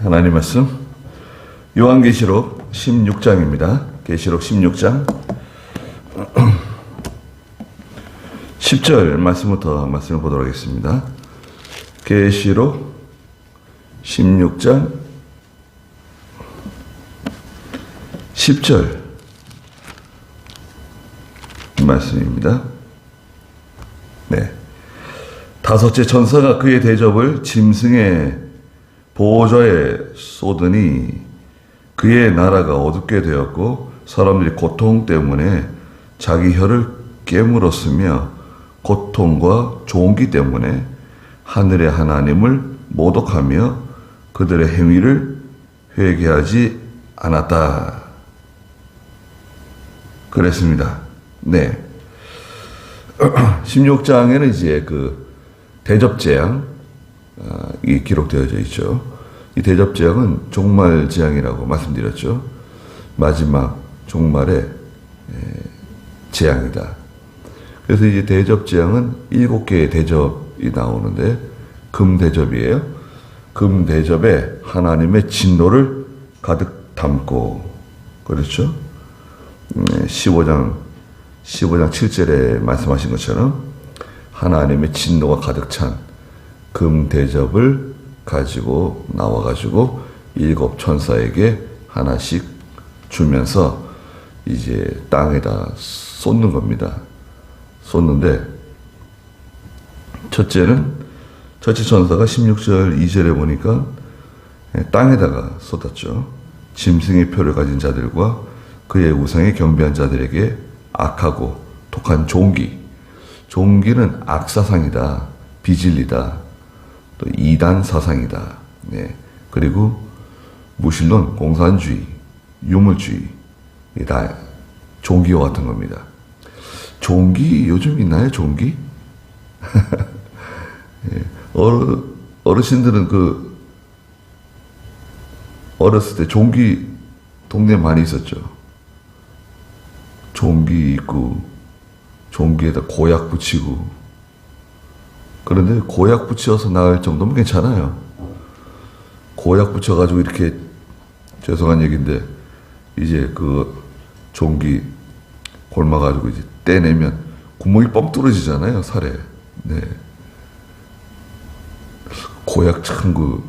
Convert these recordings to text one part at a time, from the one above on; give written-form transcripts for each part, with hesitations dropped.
하나님 말씀 요한계시록 16장입니다. 계시록 16장 10절 말씀부터 말씀을 보도록 하겠습니다. 계시록 16장 10절 말씀입니다. 네. 다섯째 천사가 그의 대접을 짐승의 보호자에 쏟으니 그의 나라가 어둡게 되었고 사람들이 고통 때문에 자기 혀를 깨물었으며 고통과 종기 때문에 하늘의 하나님을 모독하며 그들의 행위를 회개하지 않았다. 그랬습니다. 네. 16장에는 이제 그 대접재앙 이 기록되어져 있죠. 이 대접재앙은 종말재앙이라고 말씀드렸죠. 마지막 종말의 재앙이다. 그래서 이제 대접재앙은 7개의 대접이 나오는데 금대접이에요. 금대접에 하나님의 진노를 가득 담고 그렇죠. 15장 7절에 말씀하신 것처럼 하나님의 진노가 가득 찬 금대접을 가지고 나와가지고 7 천사에게 하나씩 주면서 이제 땅에다 쏟는 겁니다. 쏟는데 첫째 천사가 16절 2절에 보니까 땅에다가 쏟았죠. 짐승의 표를 가진 자들과 그의 우상에 경배한 자들에게 악하고 독한 종기는 악사상이다, 비진리다, 또 이단 사상이다. 네. 그리고 무신론, 공산주의, 유물주의, 이게 다 종기와 같은 겁니다. 종기 요즘 있나요? 종기? 예. 어르신들은 그 어렸을 때 종기 동네 많이 있었죠. 종기 있고 종기에다 고약 붙이고. 그런데 고약 붙여서 나을 정도면 괜찮아요. 고약 붙여가지고 이렇게 죄송한 얘기인데 이제 그 종기 골마가지고 이제 떼내면 구멍이 뻥 뚫어지잖아요, 살에. 네. 고약 참 그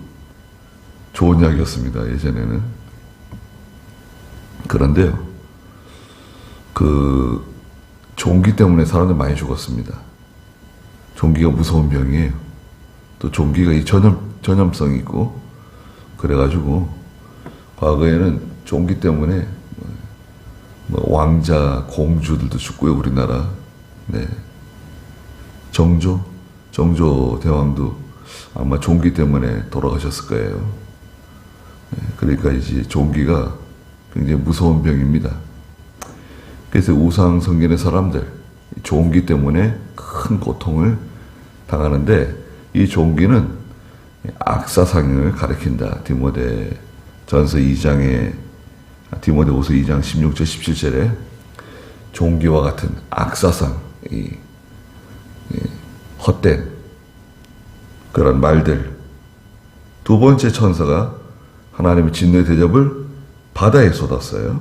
좋은 약이었습니다, 예전에는. 그런데요, 그 종기 때문에 사람들 많이 죽었습니다. 종기가 무서운 병이에요. 또 종기가 이 전염성이 있고 그래가지고 과거에는 종기 때문에 뭐 왕자, 공주들도 죽고요, 우리나라. 네. 정조 대왕도 아마 종기 때문에 돌아가셨을 거예요. 네. 그러니까 이제 종기가 굉장히 무서운 병입니다. 그래서 우상 성전의 사람들 종기 때문에 큰 고통을 당하는데 이 종기는 악사상을 가리킨다. 디모데전서 2장에 디모데후서 2장 16절 17절에 종기와 같은 악사상, 이 헛된 그런 말들. 두 번째 천사가 하나님의 진노의 대접을 바다에 쏟았어요.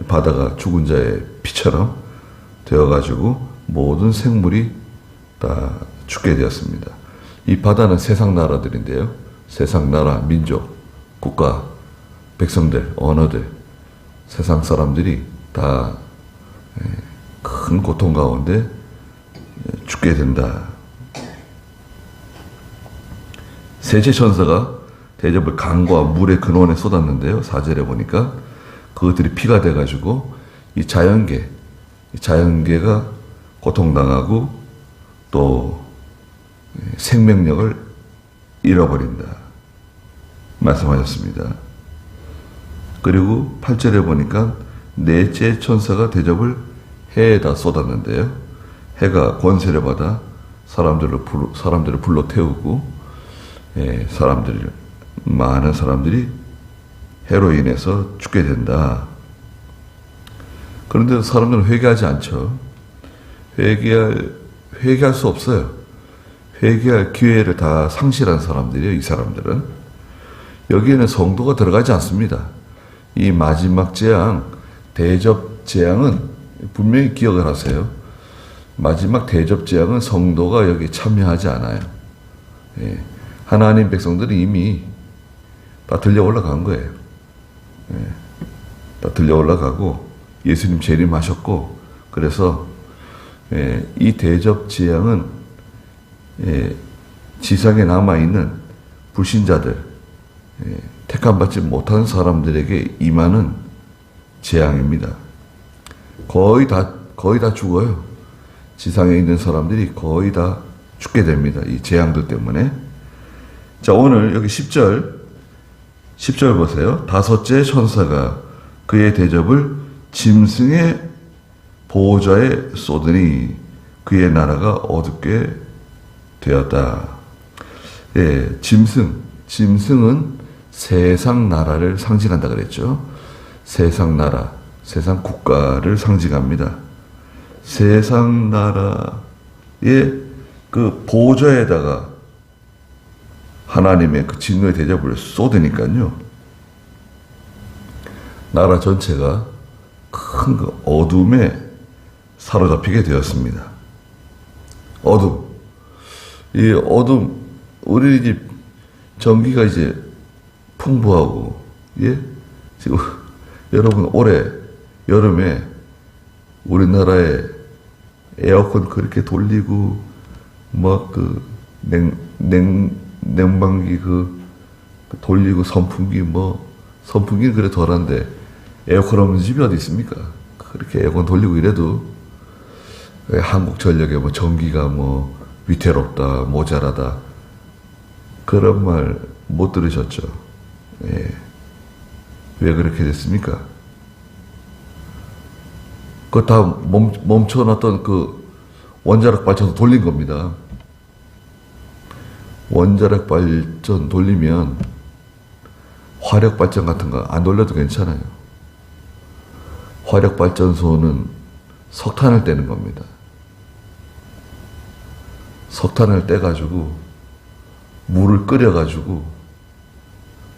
바다가 죽은 자의 피처럼 되어가지고 모든 생물이 다 죽게 되었습니다. 이 바다는 세상 나라들인데요. 세상 나라, 민족, 국가, 백성들, 언어들, 세상 사람들이 다 큰 고통 가운데 죽게 된다. 셋째 천사가 대접을 강과 물의 근원에 쏟았는데요. 4절에 보니까 그것들이 피가 돼가지고 이 자연계가 고통당하고 또 생명력을 잃어버린다 말씀하셨습니다. 그리고 8절에 보니까 넷째 천사가 대접을 해에다 쏟았는데요. 해가 권세를 받아 사람들을 불러 태우고 많은 사람들이 해로 인해서 죽게 된다. 그런데 사람들은 회개하지 않죠. 회개할 수 없어요. 회개할 기회를 다 상실한 사람들이에요, 이 사람들은. 여기에는 성도가 들어가지 않습니다. 이 마지막 재앙, 대접 재앙은 분명히 기억을 하세요. 마지막 대접 재앙은 성도가 여기 참여하지 않아요. 예. 하나님 백성들이 이미 다 들려 올라간 거예요. 예. 다 들려 올라가고 예수님 재림하셨고, 그래서 이 대접 재앙은 지상에 남아있는 불신자들, 택함받지 못한 사람들에게 임하는 재앙입니다. 거의 다 죽어요. 지상에 있는 사람들이 거의 다 죽게 됩니다. 이 재앙들 때문에. 자, 오늘 여기 10절 보세요. 다섯째 천사가 그의 대접을 짐승의 보호자에 쏟으니 그의 나라가 어둡게 되었다. 예, 짐승은 세상 나라를 상징한다 그랬죠. 세상 나라, 세상 국가를 상징합니다. 세상 나라의 그 보호자에다가 하나님의 그 진노의 대접을 쏟으니까요. 나라 전체가 큰 그 어둠에 사로잡히게 되었습니다. 어둠. 이 어둠, 우리 집 전기가 이제 풍부하고, 예? 지금 여러분 올해 여름에 우리나라에 에어컨 그렇게 돌리고, 뭐 그 냉방기 그 돌리고 선풍기는 그래 덜한데 에어컨 없는 집이 어디 있습니까? 그렇게 에어컨 돌리고 이래도 한국전력에 뭐 전기가 뭐 위태롭다, 모자라다, 그런 말 못 들으셨죠? 예. 왜 그렇게 됐습니까? 그거 다 멈춰놨던 그 원자력 발전소 돌린 겁니다. 원자력 발전 돌리면 화력 발전 같은 거 안 돌려도 괜찮아요. 화력 발전소는 석탄을 떼는 겁니다. 석탄을 떼가지고 물을 끓여가지고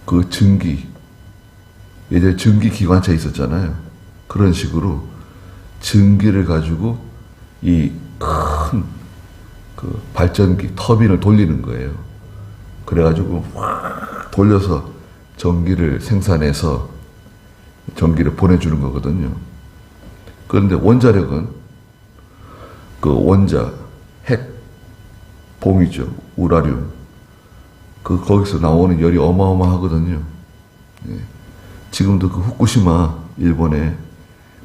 그 예전에 전기 기관차 있었잖아요. 그런 식으로 전기를 가지고 이 큰 그 발전기 터빈을 돌리는 거예요. 그래가지고 확 돌려서 전기를 생산해서 전기를 보내주는 거거든요. 그런데 원자력은 그 원자, 핵, 봉이죠. 우라늄. 거기서 나오는 열이 어마어마하거든요. 예. 지금도 그 후쿠시마, 일본의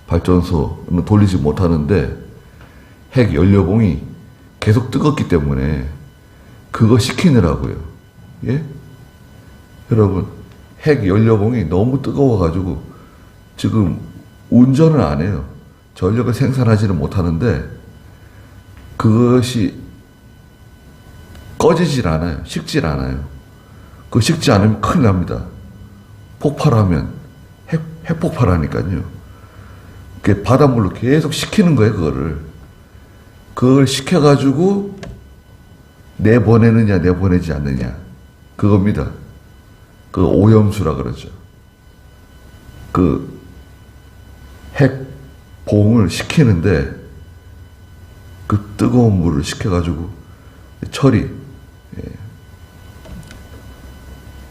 발전소는 돌리지 못하는데 핵 연료봉이 계속 뜨겁기 때문에 그거 식히느라고요. 예? 여러분, 핵 연료봉이 너무 뜨거워가지고 지금 운전을 안 해요. 전력을 생산하지는 못하는데 그것이 꺼지질 않아요. 식질 않아요. 그 식지 않으면 큰일 납니다. 폭발하면 핵폭발하니까요. 그 바닷물로 계속 식히는 거예요, 그걸 식혀가지고 내보내느냐 내보내지 않느냐, 그겁니다. 그 오염수라 그러죠. 그 핵봉을 식히는데 그 뜨거운 물을 식혀가지고 처리,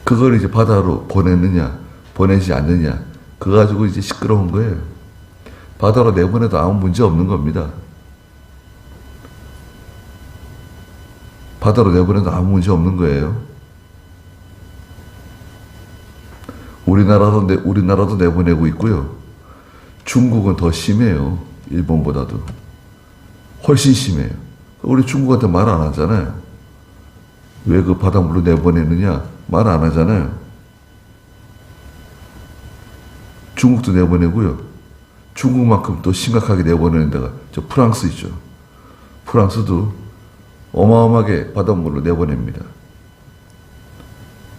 그걸 이제 바다로 보내느냐 보내지 않느냐, 그거 가지고 이제 시끄러운 거예요. 바다로 내보내도 아무 문제 없는 겁니다. 바다로 내보내도 아무 문제 없는 거예요. 우리나라도 내보내고 있고요. 중국은 더 심해요. 일본보다도. 훨씬 심해요. 우리 중국한테 말 안 하잖아요. 왜 그 바닷물로 내보내느냐? 말 안 하잖아요. 중국도 내보내고요. 중국만큼 또 심각하게 내보내는 데가 저 프랑스 있죠. 프랑스도 어마어마하게 바닷물로 내보냅니다.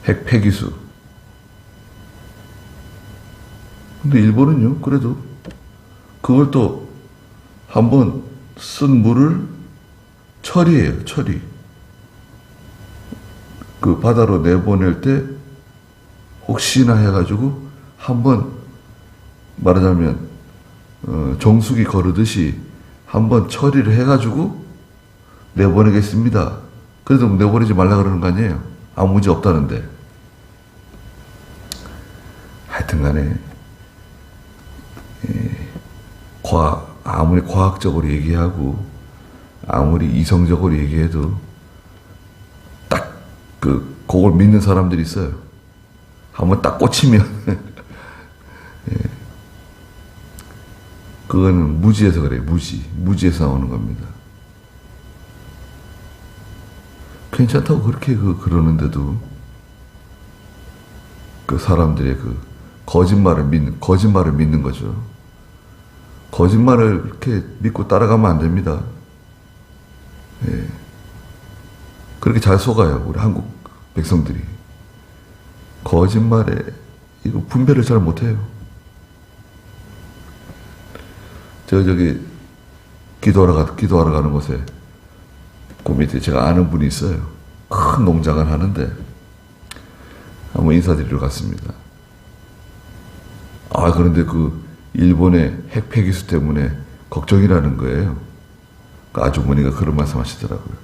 핵 폐기수. 근데 일본은요, 그래도 그걸 또 한번 쓴 물을 처리해요, 처리. 그 바다로 내보낼 때 혹시나 해가지고 한번 말하자면 정수기 거르듯이 한번 처리를 해가지고 내보내겠습니다. 그래도 내보내지 말라 그러는 거 아니에요? 아무 문제 없다는데. 하여튼 간에 아무리 과학적으로 얘기하고 아무리 이성적으로 얘기해도 딱 그걸 믿는 사람들이 있어요. 한번 딱 꽂히면 예. 그거는 무지에서 그래요. 무지에서 나오는 겁니다. 괜찮다고 그렇게 그러는데도 그 사람들의 거짓말을 믿는 거죠. 거짓말을 그렇게 믿고 따라가면 안 됩니다. 예. 그렇게 잘 속아요, 우리 한국 백성들이. 거짓말에 이거 분별을 잘 못해요. 저기 기도하러 가는 곳에 그 밑에 제가 아는 분이 있어요. 큰 농장을 하는데 한번 인사드리러 갔습니다. 그런데 일본의 핵 폐기수 때문에 걱정이라는 거예요. 그 아주머니가 그런 말씀 하시더라고요.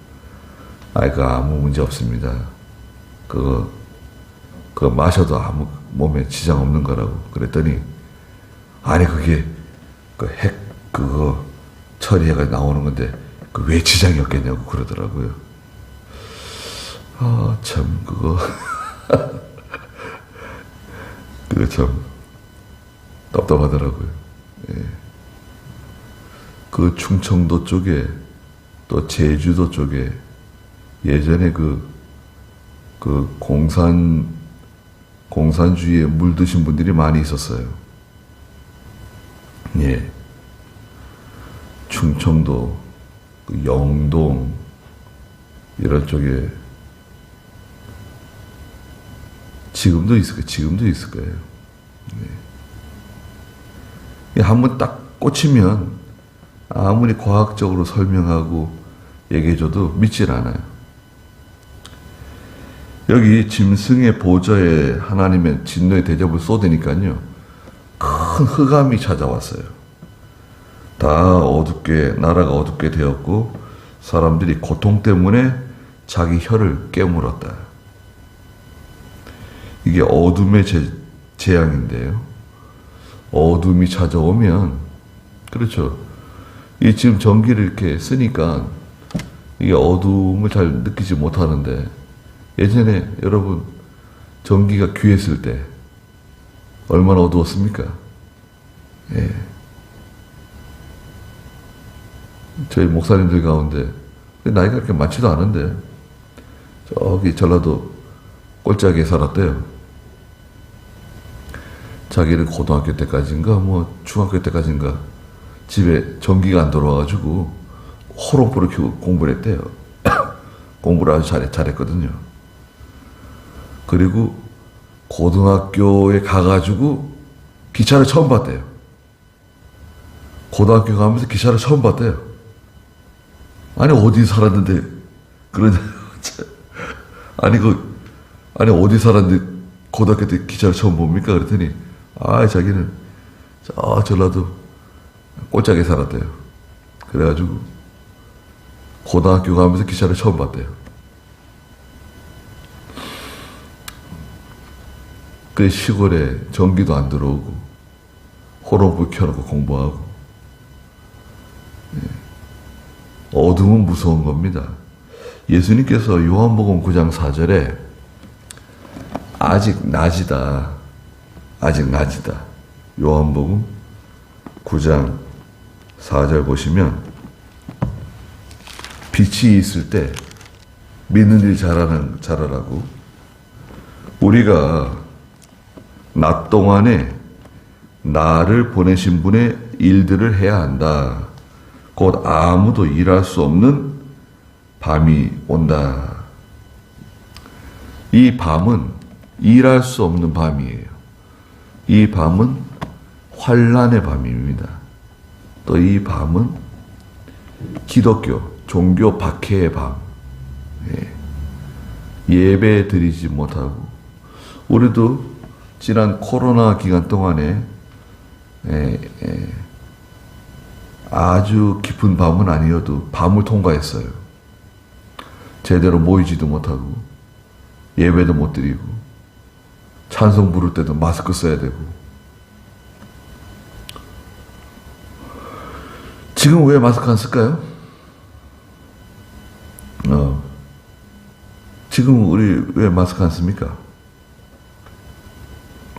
아무 문제 없습니다. 그거 마셔도 아무 몸에 지장 없는 거라고. 그랬더니, 그게 핵 그거 처리해가 나오는 건데, 왜 지장이 없겠냐고 그러더라고요. 참, 그거 참 답답하더라고요. 예. 그 충청도 쪽에 또 제주도 쪽에 예전에 공산주의에 물드신 분들이 많이 있었어요. 예. 충청도, 영동, 이런 쪽에 지금도 있을 거예요. 네. 한번 딱 꽂히면 아무리 과학적으로 설명하고 얘기해줘도 믿질 않아요. 여기 짐승의 보좌에 하나님의 진노의 대접을 쏟으니까요, 큰 흑암이 찾아왔어요. 나라가 어둡게 되었고 사람들이 고통 때문에 자기 혀를 깨물었다. 이게 어둠의 재앙인데요. 어둠이 찾아오면, 그렇죠. 이 지금 전기를 이렇게 쓰니까 이게 어둠을 잘 느끼지 못하는데, 예전에 여러분 전기가 귀했을 때 얼마나 어두웠습니까? 예. 저희 목사님들 가운데 나이가 그렇게 많지도 않은데 저기 전라도 꼴짝에 살았대요. 자기는 고등학교 때까지인가 중학교 때까지인가 집에 전기가 안 들어와가지고 호롱불을 켜고 공부를 했대요. 공부를 아주 잘했거든요. 그리고 고등학교에 가가지고 기차를 처음 봤대요. 고등학교 가면서 기차를 처음 봤대요. 어디 살았는데 그러냐. 어디 살았는데 고등학교 때 기차를 처음 봅니까? 그랬더니 자기는 전라도 꼴짝에 살았대요. 그래가지고 고등학교 가면서 기차를 처음 봤대요. 그 시골에 전기도 안 들어오고 호롱불 켜놓고 공부하고. 어둠은 무서운 겁니다. 예수님께서 요한복음 9장 4절에 아직 낮이다. 요한복음 9장 4절 보시면 빛이 있을 때 믿는 일 잘하라고. 우리가 낮 동안에 나를 보내신 분의 일들을 해야 한다. 곧 아무도 일할 수 없는 밤이 온다. 이 밤은 일할 수 없는 밤이에요. 이 밤은 환난의 밤입니다. 또 이 밤은 기독교, 종교 박해의 밤. 예배 드리지 못하고, 우리도 지난 코로나 기간 동안에 아주 깊은 밤은 아니어도 밤을 통과했어요. 제대로 모이지도 못하고 예배도 못 드리고 찬송 부를 때도 마스크 써야 되고. 지금 왜 마스크 안 쓸까요? 지금 우리 왜 마스크 안 씁니까?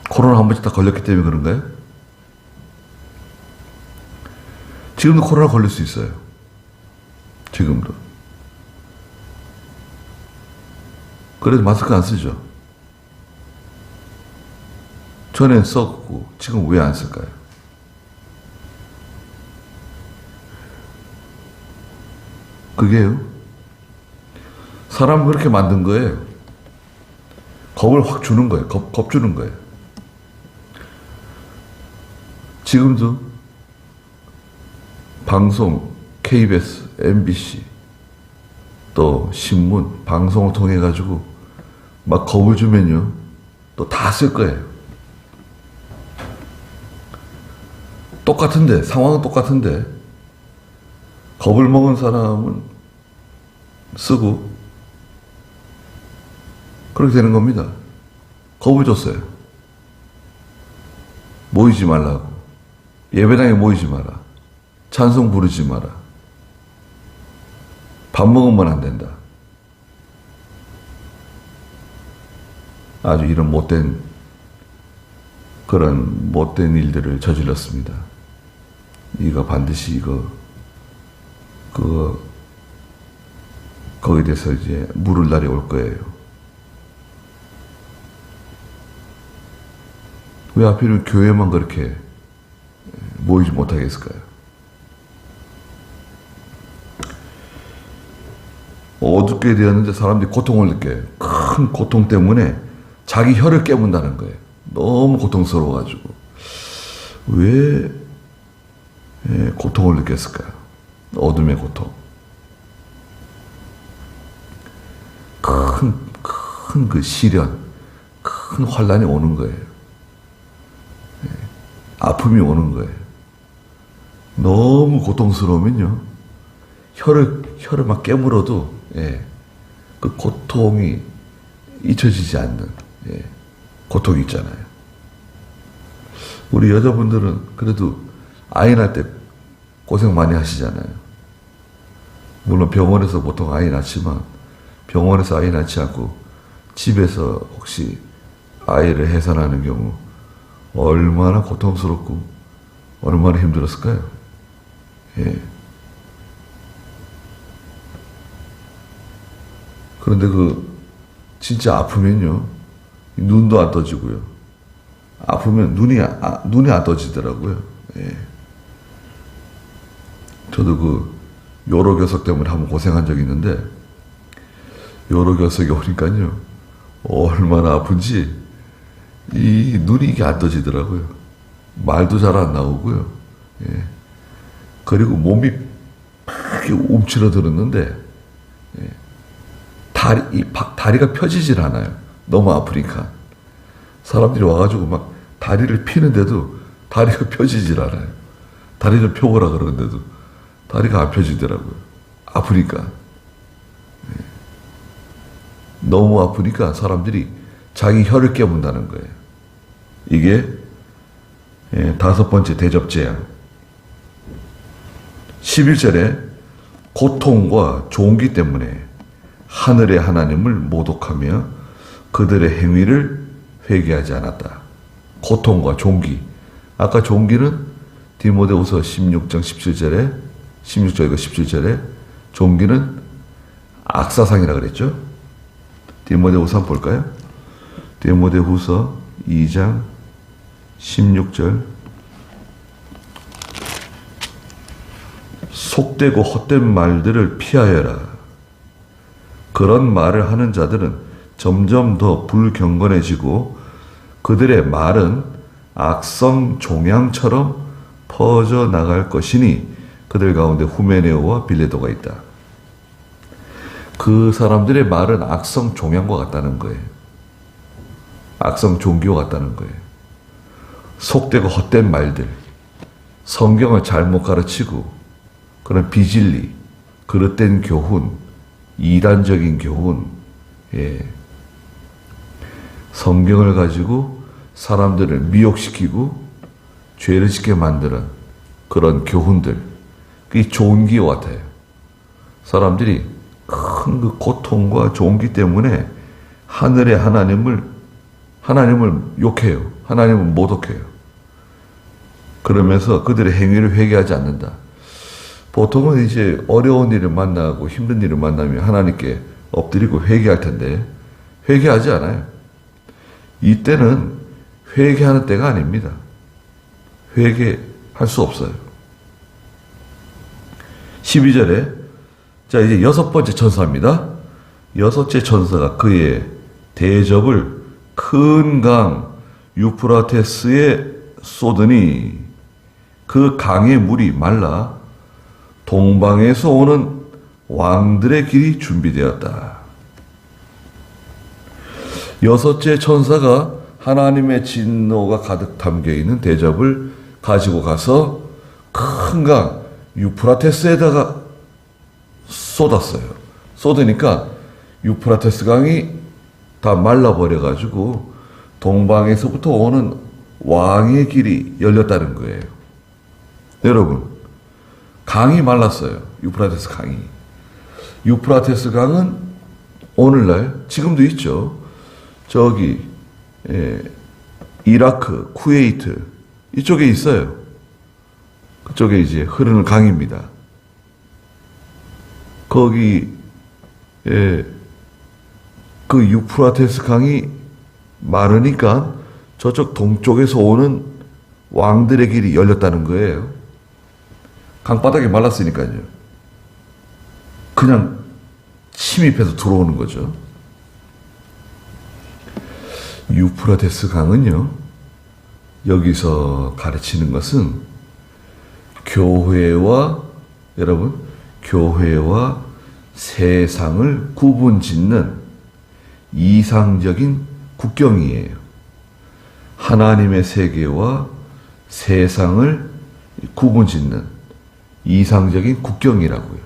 코로나 한 번씩 다 걸렸기 때문에 그런가요? 지금도 코로나 걸릴 수 있어요. 지금도. 그래서 마스크 안 쓰죠. 전엔 썼고 지금 왜 안 쓸까요? 그게요. 사람을 그렇게 만든 거예요. 겁을 확 주는 거예요. 겁 주는 거예요. 지금도 방송, KBS, MBC, 또 신문, 방송을 통해 가지고 막 겁을 주면요, 또 다 쓸 거예요. 똑같은데, 상황은 똑같은데 겁을 먹은 사람은 쓰고 그렇게 되는 겁니다. 겁을 줬어요. 모이지 말라고. 예배당에 모이지 마라. 찬송 부르지 마라. 밥 먹으면 안 된다. 아주 이런 그런 못된 일들을 저질렀습니다. 이거 반드시 거기에 대해서 이제 물을 날이 올 거예요. 왜 하필이면 교회만 그렇게 모이지 못하게 했을까요? 어둡게 되었는데 사람들이 고통을 느껴요. 큰 고통 때문에 자기 혀를 깨문다는 거예요. 너무 고통스러워가지고. 왜 고통을 느꼈을까요? 어둠의 고통. 큰 그 시련, 큰 환란이 오는 거예요. 아픔이 오는 거예요. 너무 고통스러우면요, 혀를 막 깨물어도 그 고통이 잊혀지지 않는 고통이 있잖아요. 우리 여자분들은 그래도 아이 낳을 때 고생 많이 하시잖아요. 물론 병원에서 보통 아이 낳지만 병원에서 아이 낳지 않고 집에서 혹시 아이를 해산하는 경우 얼마나 고통스럽고 얼마나 힘들었을까요? 그런데 진짜 아프면요, 눈도 안 떠지고요. 아프면 눈이 안 떠지더라고요. 저도 요로결석 때문에 한번 고생한 적이 있는데, 요로결석이 오니까요, 얼마나 아픈지 이 눈이 이게 안 떠지더라고요. 말도 잘 안 나오고요. 그리고 몸이 막 움츠러들었는데 다리가 펴지질 않아요. 너무 아프니까. 사람들이 와가지고 막 다리를 피는데도 다리가 펴지질 않아요. 다리를 펴보라 그러는데도 다리가 안 펴지더라고요. 아프니까. 너무 아프니까 사람들이 자기 혀를 깨문다는 거예요. 이게 5번째 대접재앙. 11절에 고통과 종기 때문에 하늘의 하나님을 모독하며 그들의 행위를 회개하지 않았다. 고통과 종기. 아까 종기는 디모데후서 16장 16절과 17절에 종기는 악사상이라 그랬죠. 디모데후서 한번 볼까요? 디모데후서 2장 16절. 속되고 헛된 말들을 피하여라. 그런 말을 하는 자들은 점점 더 불경건해지고 그들의 말은 악성 종양처럼 퍼져나갈 것이니 그들 가운데 후메네오와 빌레도가 있다. 그 사람들의 말은 악성 종양과 같다는 거예요. 악성 종교 같다는 거예요. 속되고 헛된 말들, 성경을 잘못 가르치고 그런 비진리, 그릇된 교훈, 이단적인 교훈, 성경을 가지고 사람들을 미혹시키고 죄를 짓게 만드는 그런 교훈들, 그게 종기 같아요. 사람들이 큰 그 고통과 종기 때문에 하늘의 하나님을 욕해요. 하나님을 모독해요. 그러면서 그들의 행위를 회개하지 않는다. 보통은 이제 어려운 일을 만나고 힘든 일을 만나면 하나님께 엎드리고 회개할 텐데 회개하지 않아요. 이때는 회개하는 때가 아닙니다. 회개할 수 없어요. 12절에 자 이제 6번째 천사입니다. 6째 천사가 그의 대접을 큰 강 유프라테스에 쏟으니 그 강의 물이 말라 동방에서 오는 왕들의 길이 준비되었다. 6째 천사가 하나님의 진노가 가득 담겨있는 대접을 가지고 가서 큰 강 유프라테스에다가 쏟았어요. 쏟으니까 유프라테스 강이 다 말라버려가지고 동방에서부터 오는 왕의 길이 열렸다는 거예요. 여러분, 강이 말랐어요. 유프라테스 강이. 유프라테스 강은 오늘날 지금도 있죠. 저기 이라크, 쿠웨이트 이쪽에 있어요. 그쪽에 이제 흐르는 강입니다. 거기 그 유프라테스 강이 마르니까 저쪽 동쪽에서 오는 왕들의 길이 열렸다는 거예요. 강바닥이 말랐으니까요. 그냥 침입해서 들어오는 거죠. 유프라테스 강은요, 여기서 가르치는 것은 교회와 세상을 구분짓는 이상적인 국경이에요. 하나님의 세계와 세상을 구분짓는 이상적인 국경이라고요.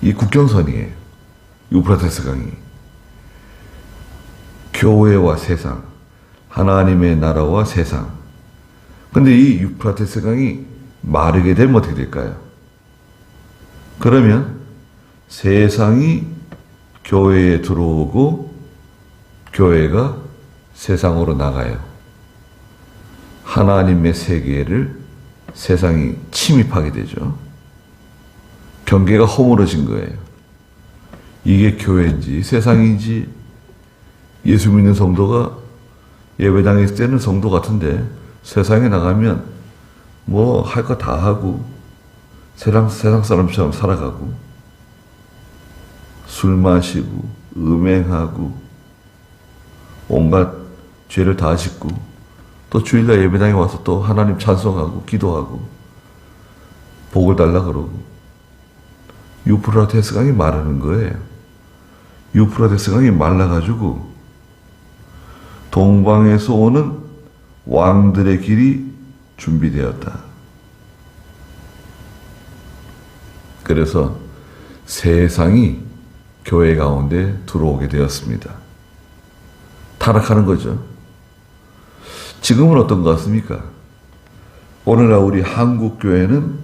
이 국경선이에요. 유프라테스 강이. 교회와 세상, 하나님의 나라와 세상. 근데 이 유프라테스 강이 마르게 되면 어떻게 될까요? 그러면 세상이 교회에 들어오고 교회가 세상으로 나가요. 하나님의 세계를 세상이 침입하게 되죠. 경계가 허물어진 거예요. 이게 교회인지 세상인지 예수 믿는 성도가 예배당에 있을 때는 성도 같은데 세상에 나가면 뭐 할 거 다 하고 세상 사람처럼 살아가고 술 마시고 음행하고 온갖 죄를 다 짓고 또 주일날 예배당에 와서 또 하나님 찬송하고 기도하고 복을 달라 그러고 유프라테스 강이 마르는 거예요. 유프라테스 강이 말라가지고 동방에서 오는 왕들의 길이 준비되었다. 그래서 세상이 교회 가운데 들어오게 되었습니다. 타락하는 거죠. 지금은 어떤 것 같습니까? 오늘날 우리 한국 교회는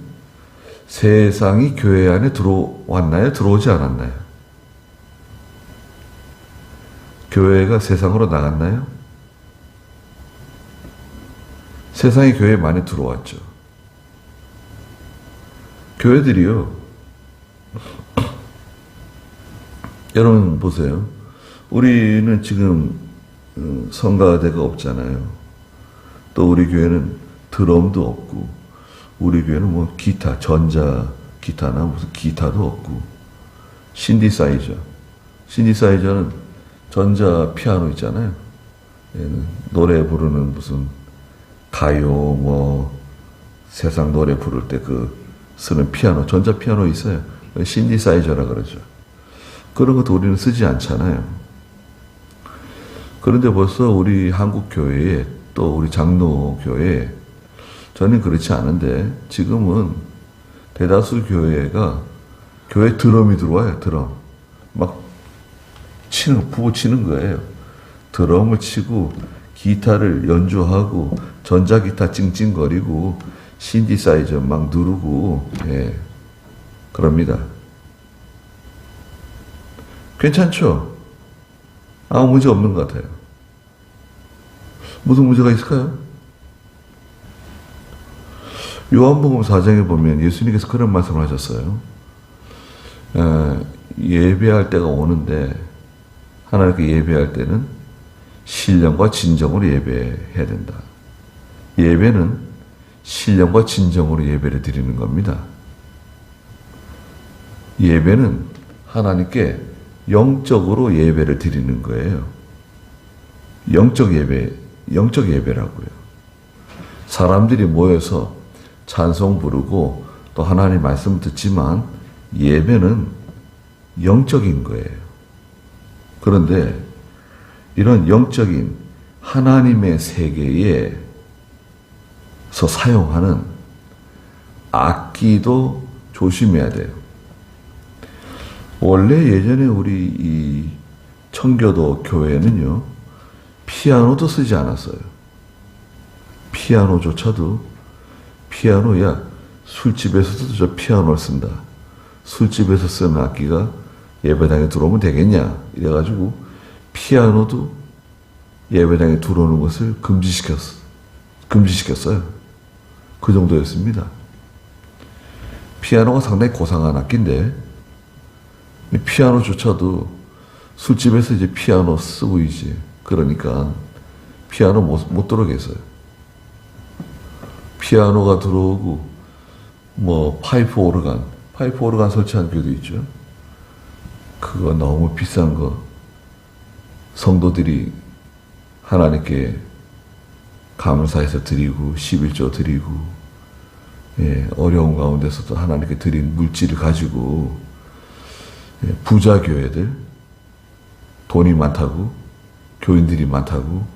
세상이 교회 안에 들어왔나요? 들어오지 않았나요? 교회가 세상으로 나갔나요? 세상이 교회에 많이 들어왔죠. 교회들이요. 여러분 보세요. 우리는 지금 성가대가 없잖아요. 또 우리 교회는 드럼도 없고 우리 교회는 뭐 기타, 전자 기타나 무슨 기타도 없고 신디사이저는 전자 피아노 있잖아요. 얘는 노래 부르는 무슨 가요 뭐 세상 노래 부를 때 그 쓰는 피아노, 전자 피아노 있어요. 신디사이저라 그러죠. 그런 것도 우리는 쓰지 않잖아요. 그런데 벌써 우리 한국 교회에 또 우리 장로 교회에 저는 그렇지 않은데 지금은 대다수 교회가 교회 드럼이 들어와요. 드럼. 막 부고 치는 거예요. 드럼을 치고 기타를 연주하고 전자기타 찡찡거리고 신디사이저 막 누르고 그럽니다. 괜찮죠? 아무 문제 없는 것 같아요. 무슨 문제가 있을까요? 요한복음 4장에 보면 예수님께서 그런 말씀을 하셨어요. 예배할 때가 오는데 하나님께 예배할 때는 신령과 진정으로 예배해야 된다. 예배는 신령과 진정으로 예배를 드리는 겁니다. 예배는 하나님께 영적으로 예배를 드리는 거예요. 영적 예배라고요. 사람들이 모여서 찬송 부르고 또 하나님 말씀 듣지만 예배는 영적인 거예요. 그런데 이런 영적인 하나님의 세계에서 사용하는 악기도 조심해야 돼요. 원래 예전에 우리 이 청교도 교회는요, 피아노도 쓰지 않았어요. 피아노야, 술집에서도 저 피아노를 쓴다. 술집에서 쓰는 악기가 예배당에 들어오면 되겠냐. 이래가지고 피아노도 예배당에 들어오는 것을 금지시켰어요. 그 정도였습니다. 피아노가 상당히 고상한 악기인데, 피아노조차도 술집에서 이제 피아노 쓰고 이제 그러니까 피아노 못 들어오겠어요. 피아노가 들어오고 뭐 파이프 오르간 설치한 교도 있죠. 그거 너무 비싼 거 성도들이 하나님께 감사해서 드리고 11조 드리고 어려운 가운데서도 하나님께 드린 물질을 가지고 부자 교회들 돈이 많다고 교인들이 많다고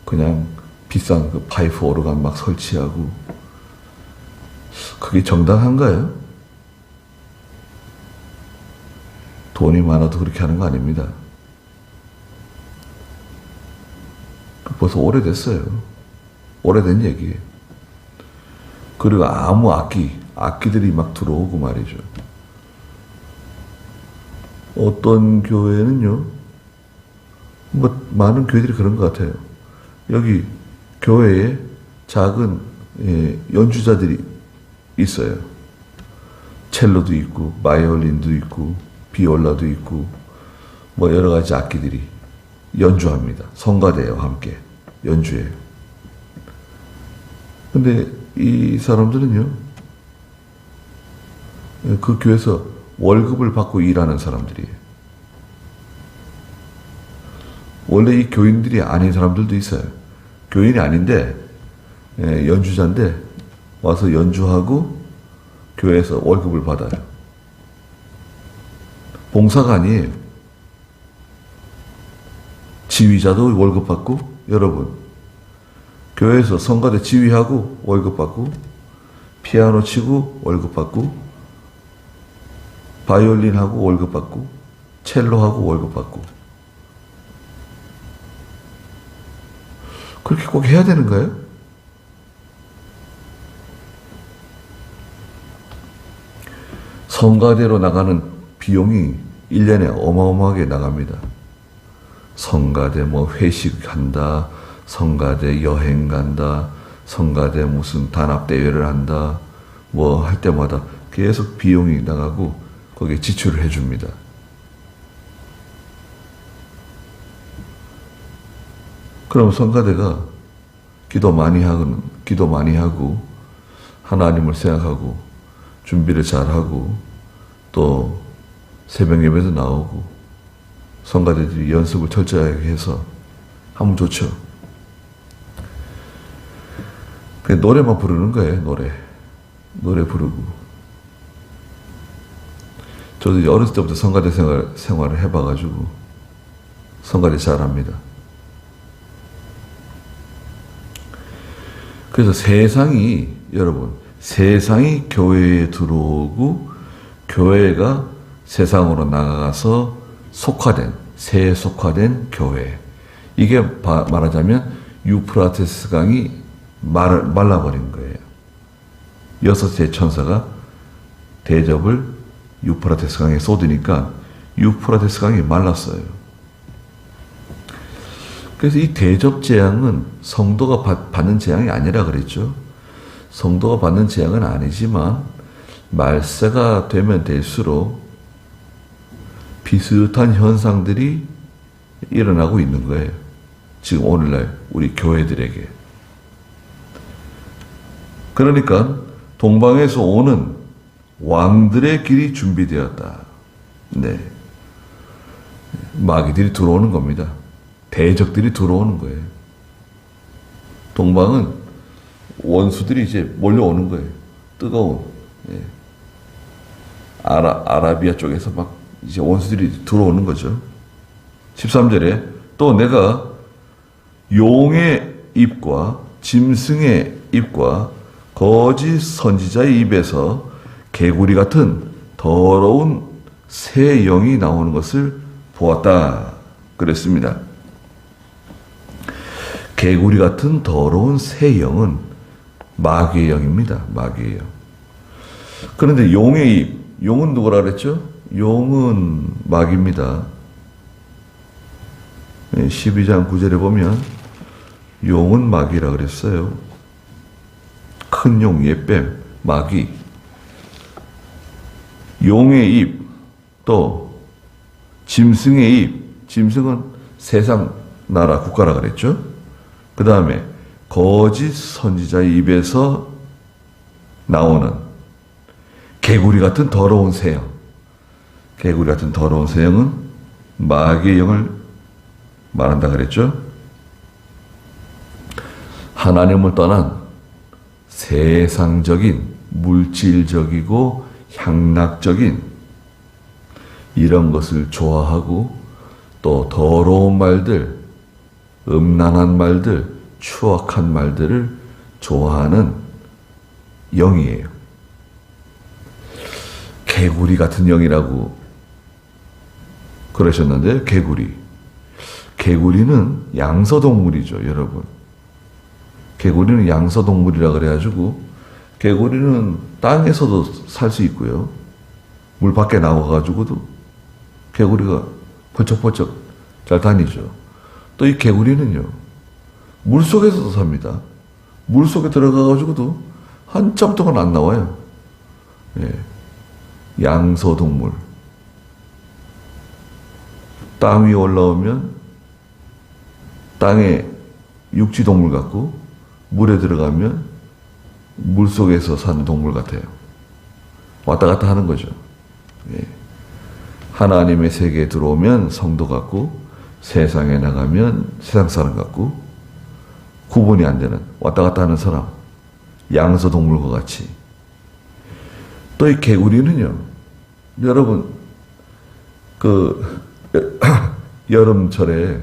그냥 비싼 그 파이프 오르간 막 설치하고 그게 정당한가요? 돈이 많아도 그렇게 하는 거 아닙니다. 벌써 오래됐어요. 오래된 얘기예요. 그리고 아무 악기들이 막 들어오고 말이죠. 어떤 교회는요, 뭐 많은 교회들이 그런 것 같아요. 여기 교회에 작은 연주자들이 있어요. 첼로도 있고 바이올린도 있고 비올라도 있고 뭐 여러 가지 악기들이 연주합니다. 성가대와 함께 연주해요. 근데 이 사람들은요, 그 교회에서 월급을 받고 일하는 사람들이에요. 원래 이 교인들이 아닌 사람들도 있어요. 교인이 아닌데 연주자인데 와서 연주하고 교회에서 월급을 받아요. 봉사가 아니에요. 지휘자도 월급 받고, 여러분 교회에서 성가대 지휘하고 월급 받고, 피아노 치고 월급 받고, 바이올린하고 월급 받고, 첼로하고 월급 받고. 그렇게 꼭 해야 되는가요? 성가대로 나가는 비용이 1년에 어마어마하게 나갑니다. 성가대 뭐 회식한다, 성가대 여행 간다, 성가대 무슨 단합대회를 한다, 뭐 할 때마다 계속 비용이 나가고 거기에 지출을 해줍니다. 그럼 성가대가 기도 많이 하고 하나님을 생각하고 준비를 잘하고 또 새벽 예배도 나오고 성가대들이 연습을 철저하게 해서 하면 좋죠. 그냥 노래만 부르는 거예요. 노래 부르고. 저도 어렸을 때부터 성가대 생활을 해봐가지고 성가대 잘합니다. 그래서 여러분, 세상이 교회에 들어오고 교회가 세상으로 나가서 새 속화된 교회. 이게 말하자면 유프라테스 강이 말라버린 거예요. 여섯째 천사가 대접을 유프라테스 강에 쏟으니까 유프라테스 강이 말랐어요. 그래서 이 대접 재앙은 성도가 받는 재앙이 아니라 그랬죠. 성도가 받는 재앙은 아니지만 말세가 되면 될수록 비슷한 현상들이 일어나고 있는 거예요. 지금 오늘날 우리 교회들에게. 그러니까 동방에서 오는 왕들의 길이 준비되었다. 네. 마귀들이 들어오는 겁니다. 대적들이 들어오는 거예요. 동방은 원수들이 이제 몰려오는 거예요. 뜨거운. 예. 아라비아 쪽에서 막 이제 원수들이 들어오는 거죠. 13절에 또 내가 용의 입과 짐승의 입과 거짓 선지자의 입에서 개구리 같은 더러운 새 영이 나오는 것을 보았다. 그랬습니다. 개구리 같은 더러운 새 영은 마귀의 영입니다. 마귀의 영. 그런데 용의 입, 용은 누구라 그랬죠? 용은 마귀입니다. 12장 9절에 보면 용은 마귀라 그랬어요. 큰 용, 옛뱀, 마귀. 용의 입, 또 짐승의 입. 짐승은 세상 나라 국가라 그랬죠. 그 다음에 거짓 선지자의 입에서 나오는 개구리 같은 더러운 새영. 개구리 같은 더러운 새영은 마귀의 영을 말한다 그랬죠. 하나님을 떠난 세상적인, 물질적이고 향락적인 이런 것을 좋아하고 또 더러운 말들, 음란한 말들, 추악한 말들을 좋아하는 영이에요. 개구리 같은 영이라고 그러셨는데, 개구리는 양서동물이죠, 여러분. 개구리는 양서동물이라 그래가지고, 개구리는 땅에서도 살 수 있고요. 물 밖에 나와가지고도 개구리가 번쩍번쩍 잘 다니죠. 또 이 개구리는요, 물 속에서도 삽니다. 물 속에 들어가가지고도 한참 동안 안 나와요. 예. 양서동물. 땅 위에 올라오면 땅에 육지동물 같고, 물에 들어가면 물 속에서 사는 동물 같아요. 왔다 갔다 하는 거죠. 예. 하나님의 세계에 들어오면 성도 같고, 세상에 나가면 세상 사람 같고, 구분이 안 되는 왔다 갔다 하는 사람, 양서동물과 같이. 또 이 개구리는요, 여러분, 여름철에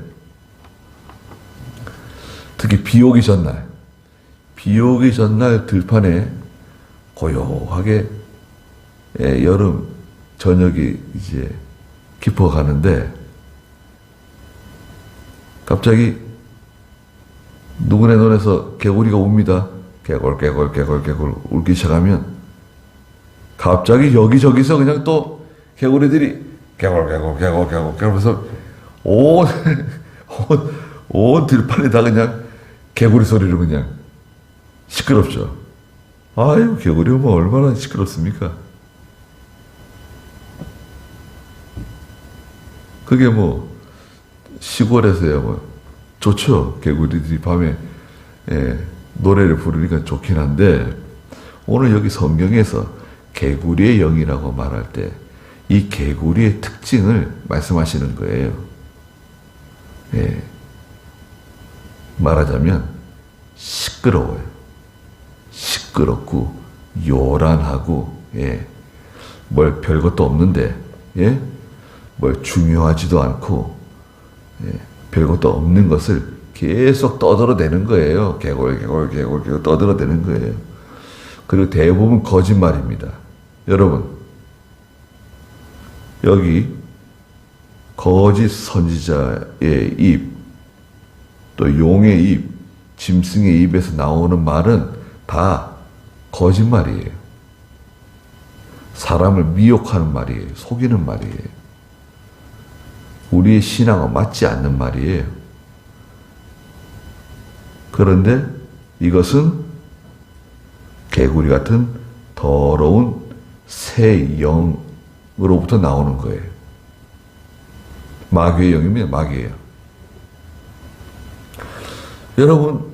특히 비 오기 전날 들판에 고요하게 여름 저녁이 이제 깊어가는데 갑자기 누구네 눈에서 개구리가 웁니다. 개골 울기 시작하면 갑자기 여기저기서 그냥 또 개구리들이 개골 그러면서 온 들판에 다 그냥 개구리 소리로 그냥 시끄럽죠. 아유, 개구리 뭐 얼마나 시끄럽습니까? 그게 뭐 시골에서야 뭐 좋죠. 개구리들이 밤에 노래를 부르니까 좋긴 한데, 오늘 여기 성경에서 개구리의 영이라고 말할 때 이 개구리의 특징을 말씀하시는 거예요. 예. 말하자면 시끄러워요. 시끄럽고 요란하고, 예. 뭘 별것도 없는데, 예. 뭘 중요하지도 않고, 예. 별것도 없는 것을 계속 떠들어대는 거예요. 개골 떠들어대는 거예요. 그리고 대부분 거짓말입니다. 여러분, 여기 거짓 선지자의 입, 또 용의 입, 짐승의 입에서 나오는 말은 다 거짓말이에요. 사람을 미혹하는 말이에요. 속이는 말이에요. 우리의 신앙과 맞지 않는 말이에요. 그런데 이것은 개구리 같은 더러운 새 영으로부터 나오는 거예요. 마귀의 영입니다. 마귀예요. 여러분,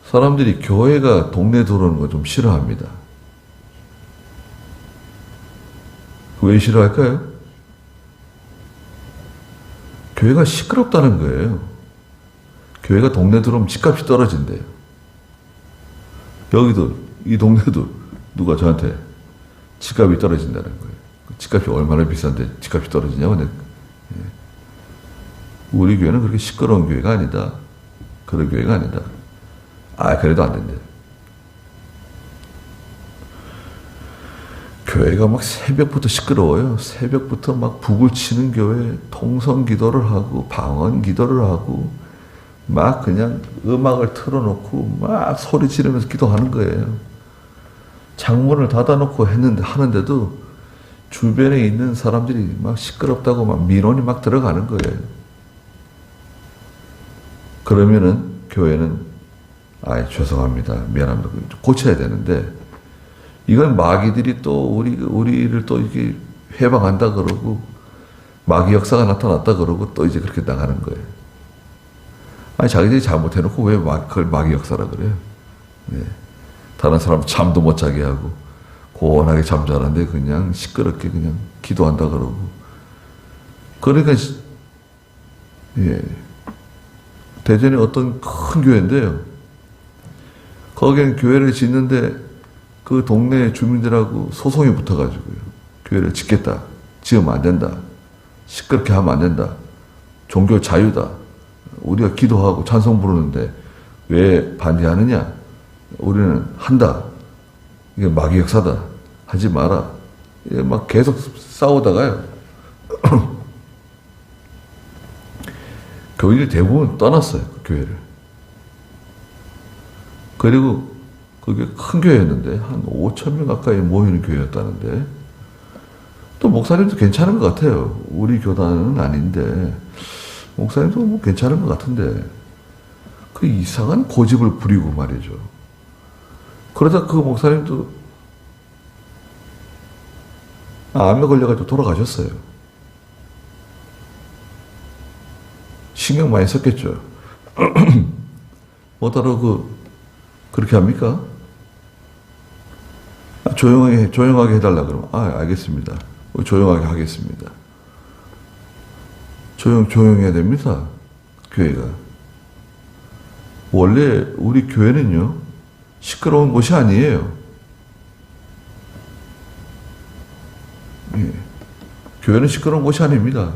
사람들이 교회가 동네 들어오는 거 좀 싫어합니다. 왜 싫어할까요? 교회가 시끄럽다는 거예요. 교회가 동네 들어오면 집값이 떨어진대요. 여기도, 이 동네도 누가 저한테 집값이 떨어진다는 거예요. 집값이 얼마나 비싼데 집값이 떨어지냐고. 우리 교회는 그렇게 시끄러운 교회가 아니다. 그런 교회가 아니다. 그래도 안 된대. 교회가 막 새벽부터 시끄러워요. 새벽부터 막 북을 치는 교회, 통성 기도를 하고, 방언 기도를 하고, 막 그냥 음악을 틀어놓고, 막 소리 지르면서 기도하는 거예요. 창문을 닫아놓고 하는데도 주변에 있는 사람들이 막 시끄럽다고 막 민원이 막 들어가는 거예요. 그러면은 교회는, 죄송합니다. 미안합니다. 고쳐야 되는데, 이건 마귀들이 또 우리를 또 이게 해방한다 그러고, 마귀 역사가 나타났다 그러고, 또 이제 그렇게 나가는 거예요. 자기들이 잘못해놓고 왜 그걸 마귀 역사라 그래요? 네. 다른 사람 잠도 못 자게 하고, 고원하게 잠자는데 그냥 시끄럽게 그냥 기도한다 그러고. 그러니까, 대전에 어떤 큰 교회인데요. 거기는 교회를 짓는데 그 동네 주민들하고 소송이 붙어가지고요. 교회를 짓겠다. 지으면 안 된다. 시끄럽게 하면 안 된다. 종교 자유다. 우리가 기도하고 찬송 부르는데 왜 반대하느냐? 우리는 한다. 이게 마귀 역사다. 하지 마라. 막 계속 싸우다가요. 교인들이 대부분 떠났어요. 그 교회를. 그리고 그게 큰 교회였는데 한 5천 명 가까이 모이는 교회였다는데 또 목사님도 괜찮은 것 같아요. 우리 교단은 아닌데 목사님도 뭐 괜찮은 것 같은데 그 이상한 고집을 부리고 말이죠. 그러다 그 목사님도 암에 걸려가지고 돌아가셨어요. 신경 많이 썼겠죠. 뭐더러 그렇게 합니까? 조용하게 해달라 그러면, 알겠습니다. 조용하게 하겠습니다. 조용해야 됩니다. 교회가. 원래 우리 교회는요, 시끄러운 곳이 아니에요. 교회는 시끄러운 곳이 아닙니다.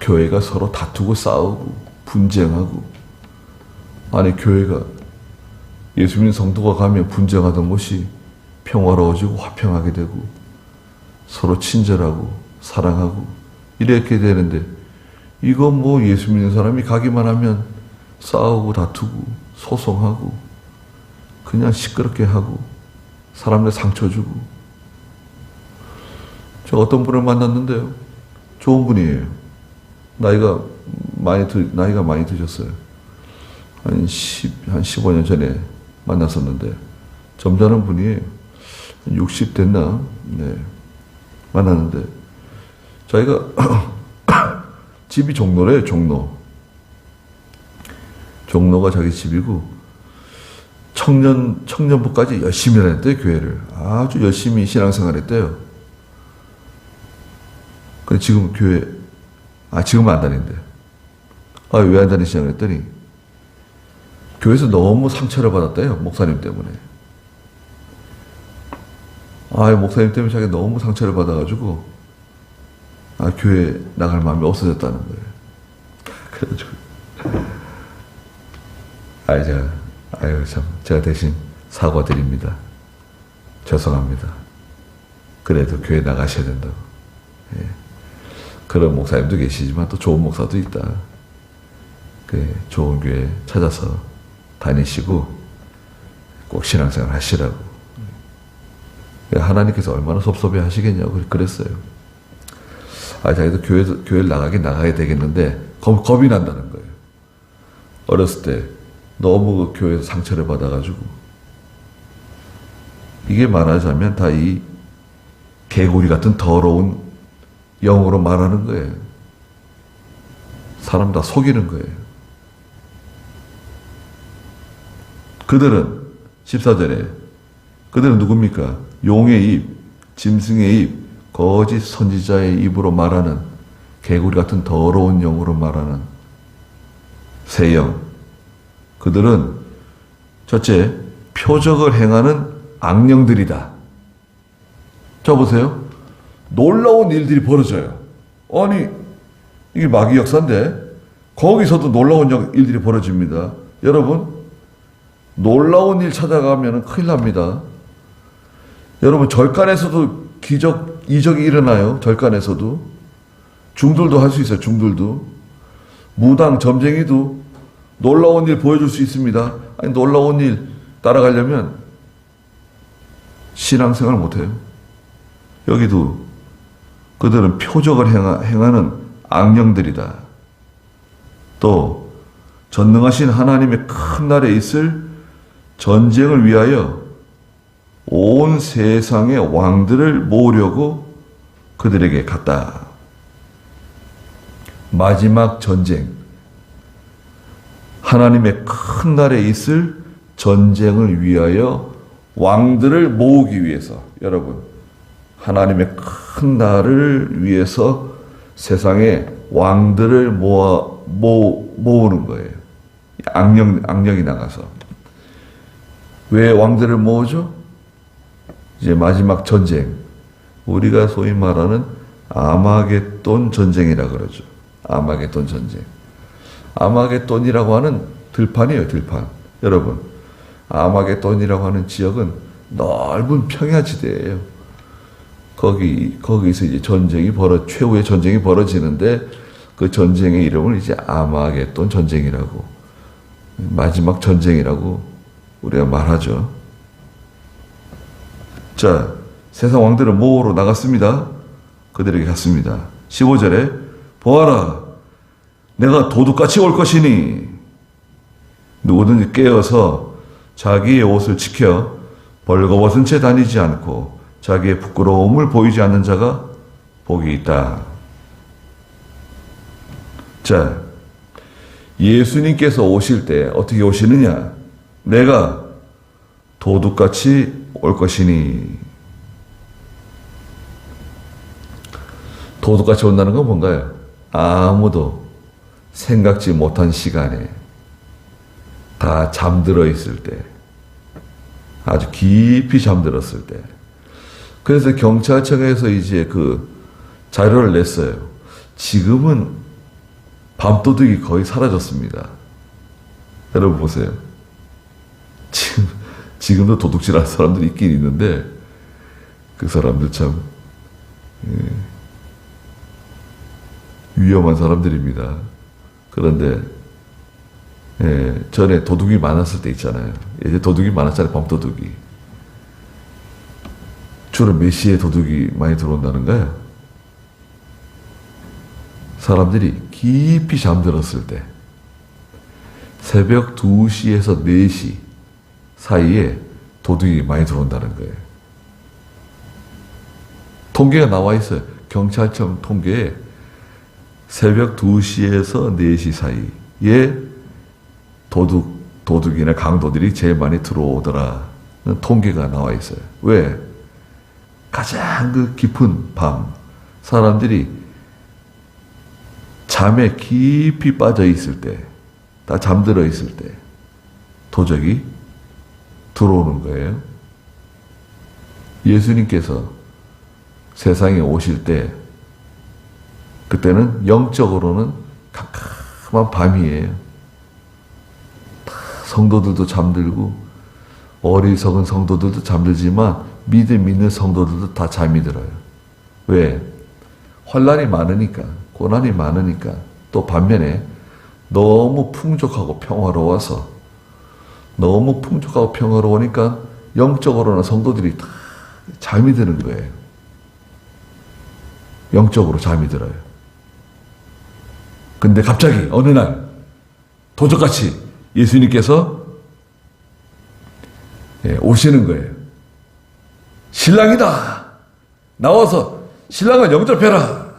교회가 서로 다투고 싸우고 분쟁하고, 교회가 예수 믿는 성도가 가면 분쟁하던 곳이 평화로워지고 화평하게 되고 서로 친절하고 사랑하고 이렇게 되는데, 이거 뭐 예수 믿는 사람이 가기만 하면 싸우고 다투고 소송하고 그냥 시끄럽게 하고 사람들 상처 주고. 저 어떤 분을 만났는데요. 좋은 분이에요. 나이가 많이 드셨어요. 한 15년 전에 만났었는데, 점잖은 분이에요. 60 됐나? 네. 만났는데, 자기가, 집이 종로래요, 종로. 종로가 자기 집이고, 청년부까지 열심히 했대요, 교회를. 아주 열심히 신앙생활 했대요. 근데 지금 지금은 안 다닌대. 왜 안 다니시냐고 했더니, 교회에서 너무 상처를 받았대요. 목사님 때문에. 목사님 때문에 자기가 너무 상처를 받아가지고 교회 나갈 마음이 없어졌다는 거예요. 그래가지고 제가 대신 사과드립니다. 죄송합니다. 그래도 교회 나가셔야 된다고. 예. 그런 목사님도 계시지만 또 좋은 목사도 있다. 좋은 교회 찾아서 다니시고 꼭 신앙생활 하시라고. 하나님께서 얼마나 섭섭해 하시겠냐고 그랬어요. 자기도 교회를 나가야 되겠는데 겁이 난다는 거예요. 어렸을 때 너무 그 교회에서 상처를 받아가지고. 이게 말하자면 다 이 개구리 같은 더러운 영어로 말하는 거예요. 사람 다 속이는 거예요. 그들은 14절에 그들은 누굽니까? 용의 입, 짐승의 입, 거짓 선지자의 입으로 말하는 개구리 같은 더러운 영으로 말하는 새 영. 그들은 첫째, 표적을 행하는 악령들이다. 자 보세요. 놀라운 일들이 벌어져요. 아니 이게 마귀 역사인데 거기서도 놀라운 일들이 벌어집니다. 여러분 놀라운 일 찾아가면 큰일 납니다. 여러분 절간에서도 이적이 일어나요. 절간에서도. 중들도 할 수 있어요. 중들도. 무당, 점쟁이도 놀라운 일 보여줄 수 있습니다. 아니 놀라운 일 따라가려면 신앙생활 못해요. 여기도 그들은 표적을 행하는 악령들이다. 또 전능하신 하나님의 큰 날에 있을 전쟁을 위하여 온 세상의 왕들을 모으려고 그들에게 갔다. 마지막 전쟁, 하나님의 큰 날에 있을 전쟁을 위하여 왕들을 모으기 위해서, 여러분 하나님의 큰 날을 위해서 세상에 왕들을 모으는 거예요. 악령이 나가서. 왜 왕들을 모으죠? 이제 마지막 전쟁, 우리가 소위 말하는 아마겟돈 전쟁이라 그러죠. 아마겟돈 전쟁. 아마겟돈이라고 하는 들판이에요. 들판. 여러분 아마겟돈이라고 하는 지역은 넓은 평야지대예요. 거기서 이제 최후의 전쟁이 벌어지는데 그 전쟁의 이름을 이제 아마겟돈 전쟁이라고, 마지막 전쟁이라고 우리가 말하죠. 자, 세상 왕들은 모으러 나갔습니다. 그들에게 갔습니다. 15절에 보아라, 내가 도둑같이 올 것이니 누구든지 깨어서 자기의 옷을 지켜 벌거벗은 채 다니지 않고 자기의 부끄러움을 보이지 않는 자가 복이 있다. 자, 예수님께서 오실 때 어떻게 오시느냐? 내가 도둑같이 올 것이니. 도둑같이 온다는 건 뭔가요? 아무도 생각지 못한 시간에 다 잠들어 있을 때, 아주 깊이 잠들었을 때. 그래서 경찰청에서 이제 그 자료를 냈어요. 지금은 밤도둑이 거의 사라졌습니다. 여러분 보세요. 지금도 도둑질하는 사람들이 있긴 있는데 그 사람들 참 위험한 사람들입니다. 그런데 전에 도둑이 많았을 때 있잖아요. 예전에 도둑이 많았잖아요. 밤도둑이. 주로 몇 시에 도둑이 많이 들어온다는가요? 사람들이 깊이 잠들었을 때, 새벽 2시에서 4시 사이에 도둑이 많이 들어온다는 거예요. 통계가 나와 있어요. 경찰청 통계에 새벽 2시에서 4시 사이에 도둑이나 강도들이 제일 많이 들어오더라는 통계가 나와 있어요. 왜? 가장 그 깊은 밤, 사람들이 잠에 깊이 빠져 있을 때, 다 잠들어 있을 때 도적이 들어오는 거예요. 예수님께서 세상에 오실 때, 그때는 영적으로는 캄캄한 밤이에요. 성도들도 잠들고 어리석은 성도들도 잠들지만 믿음 있는 성도들도 다 잠이 들어요. 왜? 환난이 많으니까, 고난이 많으니까. 또 반면에 너무 풍족하고 평화로우니까 영적으로는 성도들이 다 잠이 드는 거예요. 영적으로 잠이 들어요. 근데 갑자기 어느 날 도적같이 예수님께서 오시는 거예요. 신랑이다! 나와서 신랑을 영접해라!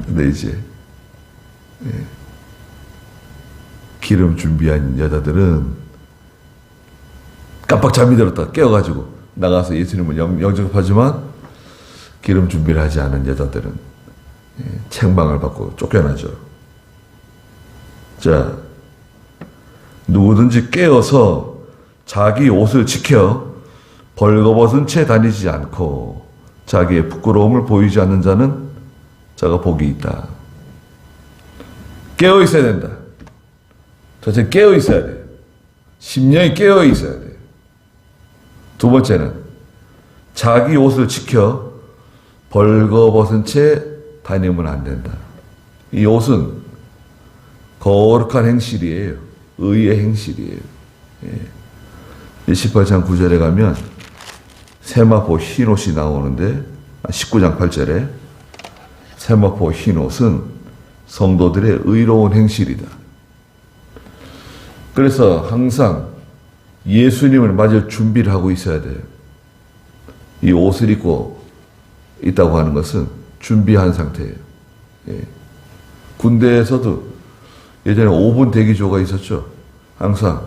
근데 이제 기름 준비한 여자들은 깜빡 잠이 들었다 깨어가지고 나가서 예수님을 영접하지만 기름 준비를 하지 않은 여자들은 책망을 받고 쫓겨나죠. 자, 누구든지 깨어서 자기 옷을 지켜 벌거벗은 채 다니지 않고 자기의 부끄러움을 보이지 않는 자는 자가 복이 있다. 깨어 있어야 된다. 도대체 깨어 있어야 돼요. 심령이 깨어 있어야 돼요. 두 번째는 자기 옷을 지켜 벌거벗은 채 다니면 안 된다. 이 옷은 거룩한 행실이에요. 의의 행실이에요. 18장 9절에 가면 세마포 흰 옷이 나오는데 19장 8절에 세마포 흰 옷은 성도들의 의로운 행실이다. 그래서 항상 예수님을 맞을 준비를 하고 있어야 돼요. 이 옷을 입고 있다고 하는 것은 준비한 상태예요. 군대에서도 예전에 5분 대기조가 있었죠. 항상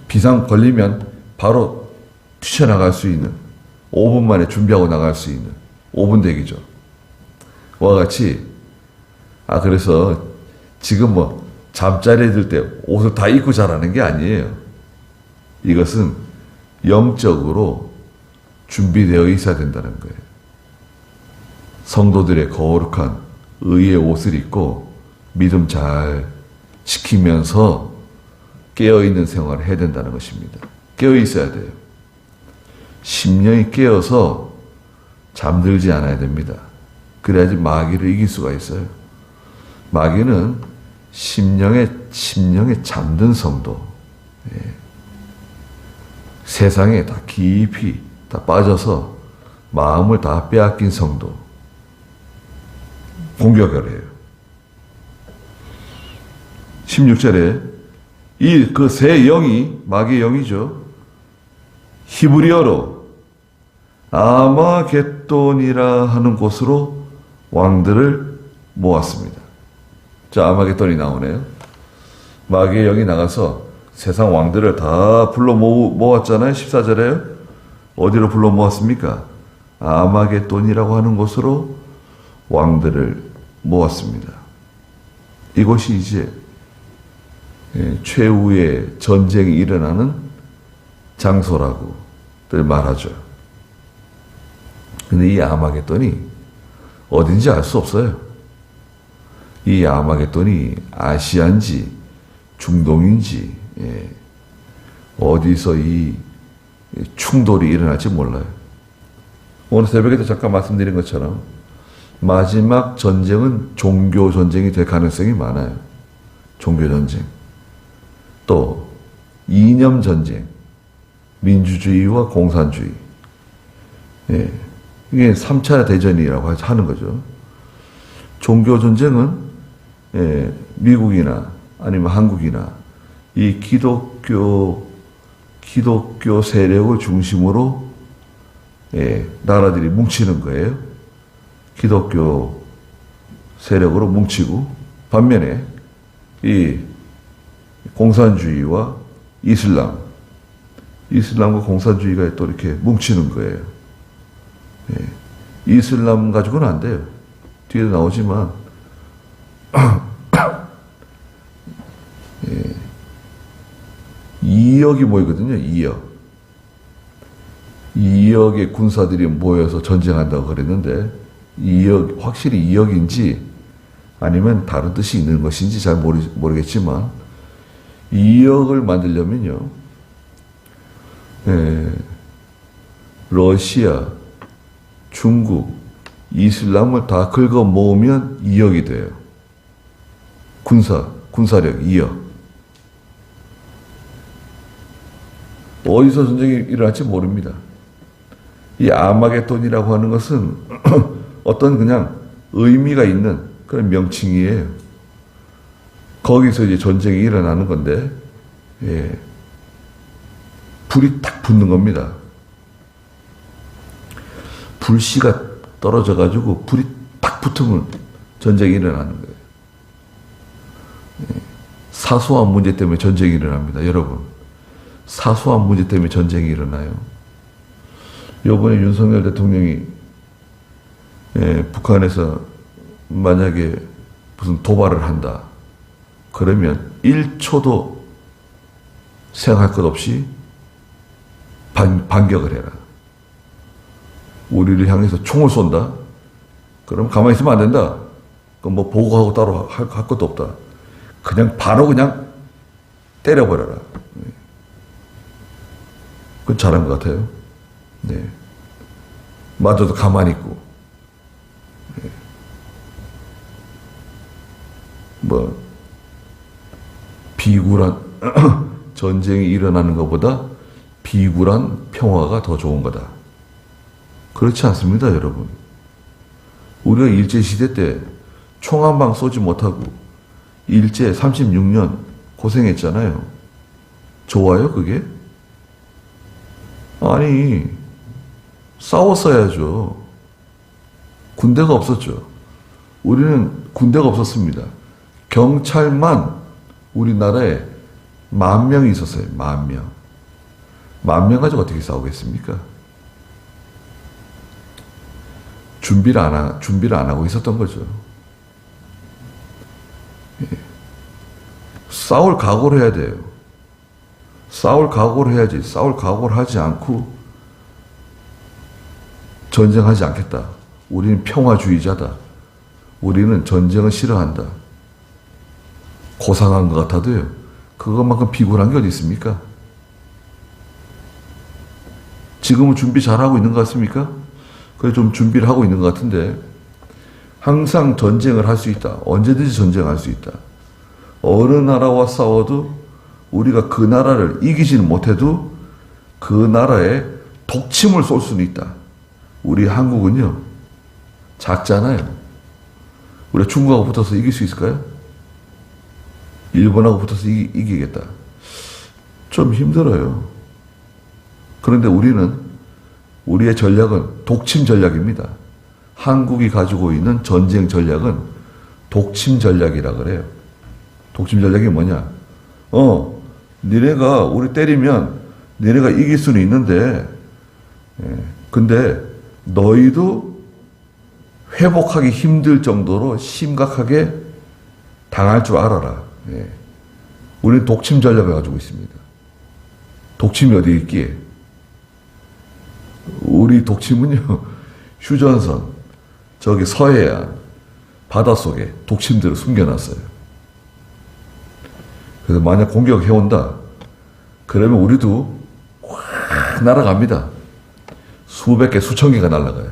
비상 걸리면 바로 뛰쳐나갈 수 있는 5분 만에 준비하고 나갈 수 있는 5분 대기조. 와 같이 그래서 지금 잠자리에 들 때 옷을 다 입고 자라는 게 아니에요. 이것은 영적으로 준비되어 있어야 된다는 거예요. 성도들의 거룩한 의의 옷을 입고 믿음 잘 지키면서 깨어있는 생활을 해야 된다는 것입니다. 깨어있어야 돼요. 심령이 깨어서 잠들지 않아야 됩니다. 그래야지 마귀를 이길 수가 있어요. 마귀는 심령에 잠든 성도, 세상에 다 깊이 다 빠져서 마음을 다 빼앗긴 성도 공격을 해요. 16절에 그 세 영이 마귀의 영이죠. 히브리어로 아마겟돈이라 하는 곳으로 왕들을 모았습니다. 자, 아마겟돈이 나오네요. 마귀의 영이 나가서 세상 왕들을 다 불러 모았잖아요. 14절에 어디로 불러 모았습니까? 아마겟돈이라고 하는 곳으로 왕들을 모았습니다. 이곳이 이제 최후의 전쟁이 일어나는 장소라고들 말하죠. 근데 이 아마겟돈이 어딘지 알 수 없어요. 이 아마겟돈이 아시아인지 중동인지 어디서 이 충돌이 일어날지 몰라요. 오늘 새벽에도 잠깐 말씀드린 것처럼 마지막 전쟁은 종교 전쟁이 될 가능성이 많아요. 종교 전쟁. 또 이념 전쟁. 민주주의와 공산주의. 이게 3차 대전이라고 하는 거죠. 종교 전쟁은 미국이나 아니면 한국이나 이 기독교 세력을 중심으로 나라들이 뭉치는 거예요. 기독교 세력으로 뭉치고 반면에 이 공산주의와 이슬람과 공산주의가 또 이렇게 뭉치는 거예요. 이슬람 가지고는 안 돼요. 뒤에도 나오지만 2억이 모이거든요. 2억의 군사들이 모여서 전쟁한다고 그랬는데 확실히 2억인지 아니면 다른 뜻이 있는 것인지 잘 모르겠지만 2억을 만들려면요, 러시아, 중국, 이슬람을 다 긁어 모으면 2억이 돼요. 군사력 2억. 어디서 전쟁이 일어날지 모릅니다. 이 아마겟돈이라고 하는 것은 어떤 그냥 의미가 있는 그런 명칭이에요. 거기서 이제 전쟁이 일어나는 건데, 불이 탁 붙는 겁니다. 불씨가 떨어져가지고 불이 탁 붙으면 전쟁이 일어나는 거예요. 사소한 문제 때문에 전쟁이 일어납니다, 여러분. 사소한 문제 때문에 전쟁이 일어나요. 요번에 윤석열 대통령이 북한에서 만약에 무슨 도발을 한다. 그러면 1초도 생각할 것 없이 반격을 해라. 우리를 향해서 총을 쏜다? 그럼 가만히 있으면 안 된다. 그럼 뭐 보고하고 따로 할 것도 없다. 그냥 바로 그냥 때려버려라. 그건 잘한 것 같아요. 네. 마저도 가만히 있고. 네. 뭐, 비굴한 전쟁이 일어나는 것보다 비굴한 평화가 더 좋은 거다. 그렇지 않습니다, 여러분. 우리가 일제시대 때 총 한 방 쏘지 못하고 일제 36년 고생했잖아요. 좋아요, 그게? 아니, 싸웠어야죠. 군대가 없었죠. 우리는 군대가 없었습니다. 경찰만 우리나라에 10,000명이 있었어요. 10,000명. 10,000명 가지고 어떻게 싸우겠습니까? 준비를 안 하고 있었던 거죠. 싸울 각오를 해야 돼요. 싸울 각오를 해야지. 싸울 각오를 하지 않고 전쟁하지 않겠다. 우리는 평화주의자다. 우리는 전쟁을 싫어한다. 고상한 것 같아도요. 그것만큼 비굴한 게 어디 있습니까? 지금은 준비 잘하고 있는 것 같습니까? 그래 좀 준비를 하고 있는 것 같은데 항상 전쟁을 할 수 있다. 언제든지 전쟁할 수 있다. 어느 나라와 싸워도 우리가 그 나라를 이기지는 못해도 그 나라에 독침을 쏠 수는 있다. 우리 한국은요. 작잖아요. 우리가 중국하고 붙어서 이길 수 있을까요? 일본하고 붙어서 이기겠다. 좀 힘들어요. 그런데 우리의 전략은 독침 전략입니다. 한국이 가지고 있는 전쟁 전략은 독침 전략이라 그래요. 독침 전략이 뭐냐? 니네가 우리 때리면 니네가 이길 수는 있는데, 근데 너희도 회복하기 힘들 정도로 심각하게 당할 줄 알아라. 우리는 독침 전략을 가지고 있습니다. 독침이 어디 있기에? 우리 독침은요, 휴전선, 저기 서해안, 바닷속에 독침들을 숨겨놨어요. 그래서 만약 공격해온다, 그러면 우리도 확 날아갑니다. 수백 개, 수천 개가 날아가요.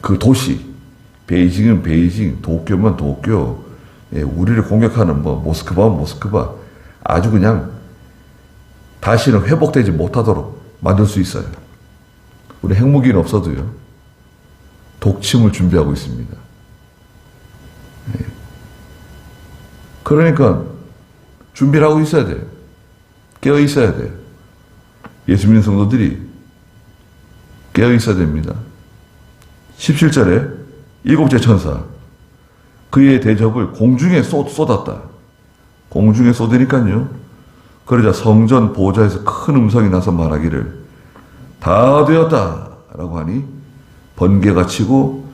그 도시, 베이징은 베이징, 도쿄면 도쿄, 우리를 공격하는 모스크바는 모스크바, 아주 그냥 다시는 회복되지 못하도록 만들 수 있어요. 우리 핵무기는 없어도요. 독침을 준비하고 있습니다. 그러니까 준비를 하고 있어야 돼요. 깨어 있어야 돼요. 예수 믿는 성도들이 깨어 있어야 됩니다. 17절에 일곱째 천사 그의 대접을 공중에 쏟았다. 공중에 쏟으니까요. 그러자 성전 보좌에서 큰 음성이 나서 말하기를 다 되었다 라고 하니 번개가 치고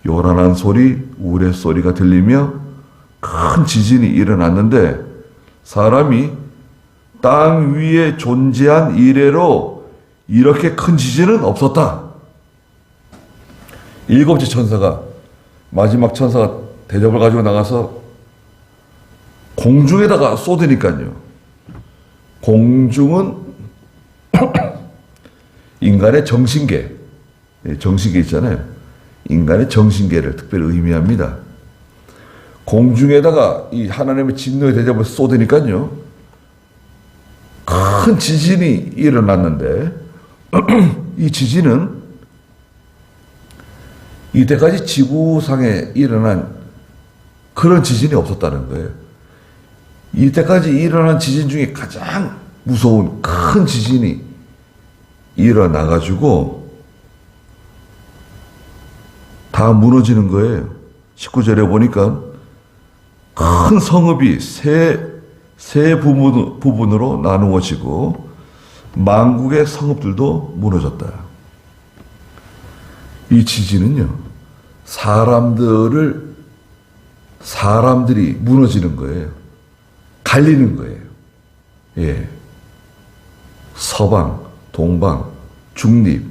요란한 소리, 우레소리가 들리며 큰 지진이 일어났는데 사람이 땅 위에 존재한 이래로 이렇게 큰 지진은 없었다. 일곱째 천사가 마지막 천사가 대접을 가지고 나가서 공중에다가 쏟으니까요. 공중은 인간의 정신계, 정신계 있잖아요. 인간의 정신계를 특별히 의미합니다. 공중에다가 이 하나님의 진노의 대접을 쏟으니까요. 큰 지진이 일어났는데 이 지진은 이때까지 지구상에 일어난 그런 지진이 없었다는 거예요. 이때까지 일어난 지진 중에 가장 무서운 큰 지진이 일어나가지고 다 무너지는 거예요. 19절에 보니까 큰 성읍이 세 부분으로 나누어지고 만국의 성읍들도 무너졌다. 이 지진은요, 사람들이 무너지는 거예요. 갈리는 거예요. 예. 서방, 동방, 중립,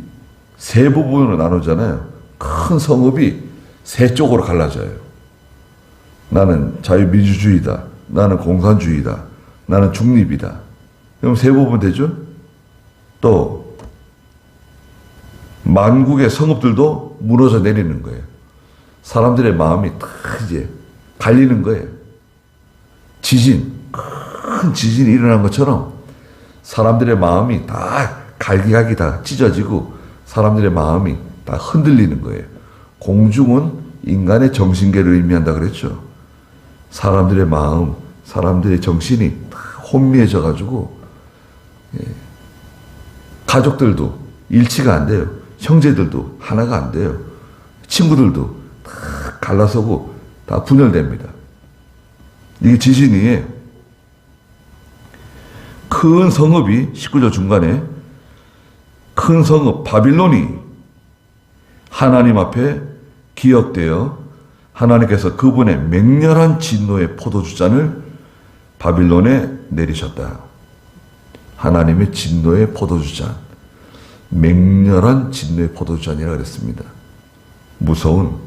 세 부분으로 나누잖아요. 큰 성읍이 세 쪽으로 갈라져요. 나는 자유민주주의다. 나는 공산주의다. 나는 중립이다. 그럼 세 부분 되죠? 또 만국의 성읍들도 무너져 내리는 거예요. 사람들의 마음이 다 이제 갈리는 거예요. 큰 지진이 일어난 것처럼 사람들의 마음이 다 갈기갈기 다 찢어지고 사람들의 마음이 다 흔들리는 거예요. 공중은 인간의 정신계를 의미한다 그랬죠. 사람들의 마음, 사람들의 정신이 다 혼미해져 가지고 가족들도 일치가 안 돼요. 형제들도 하나가 안 돼요. 친구들도 다 갈라서고 다 분열됩니다. 이게 지진이에요. 큰 성읍이 19절 중간에 큰 성읍 바빌론이 하나님 앞에 기억되어 하나님께서 그분의 맹렬한 진노의 포도주잔을 바빌론에 내리셨다. 하나님의 진노의 포도주잔, 맹렬한 진노의 포도주잔이라 그랬습니다. 무서운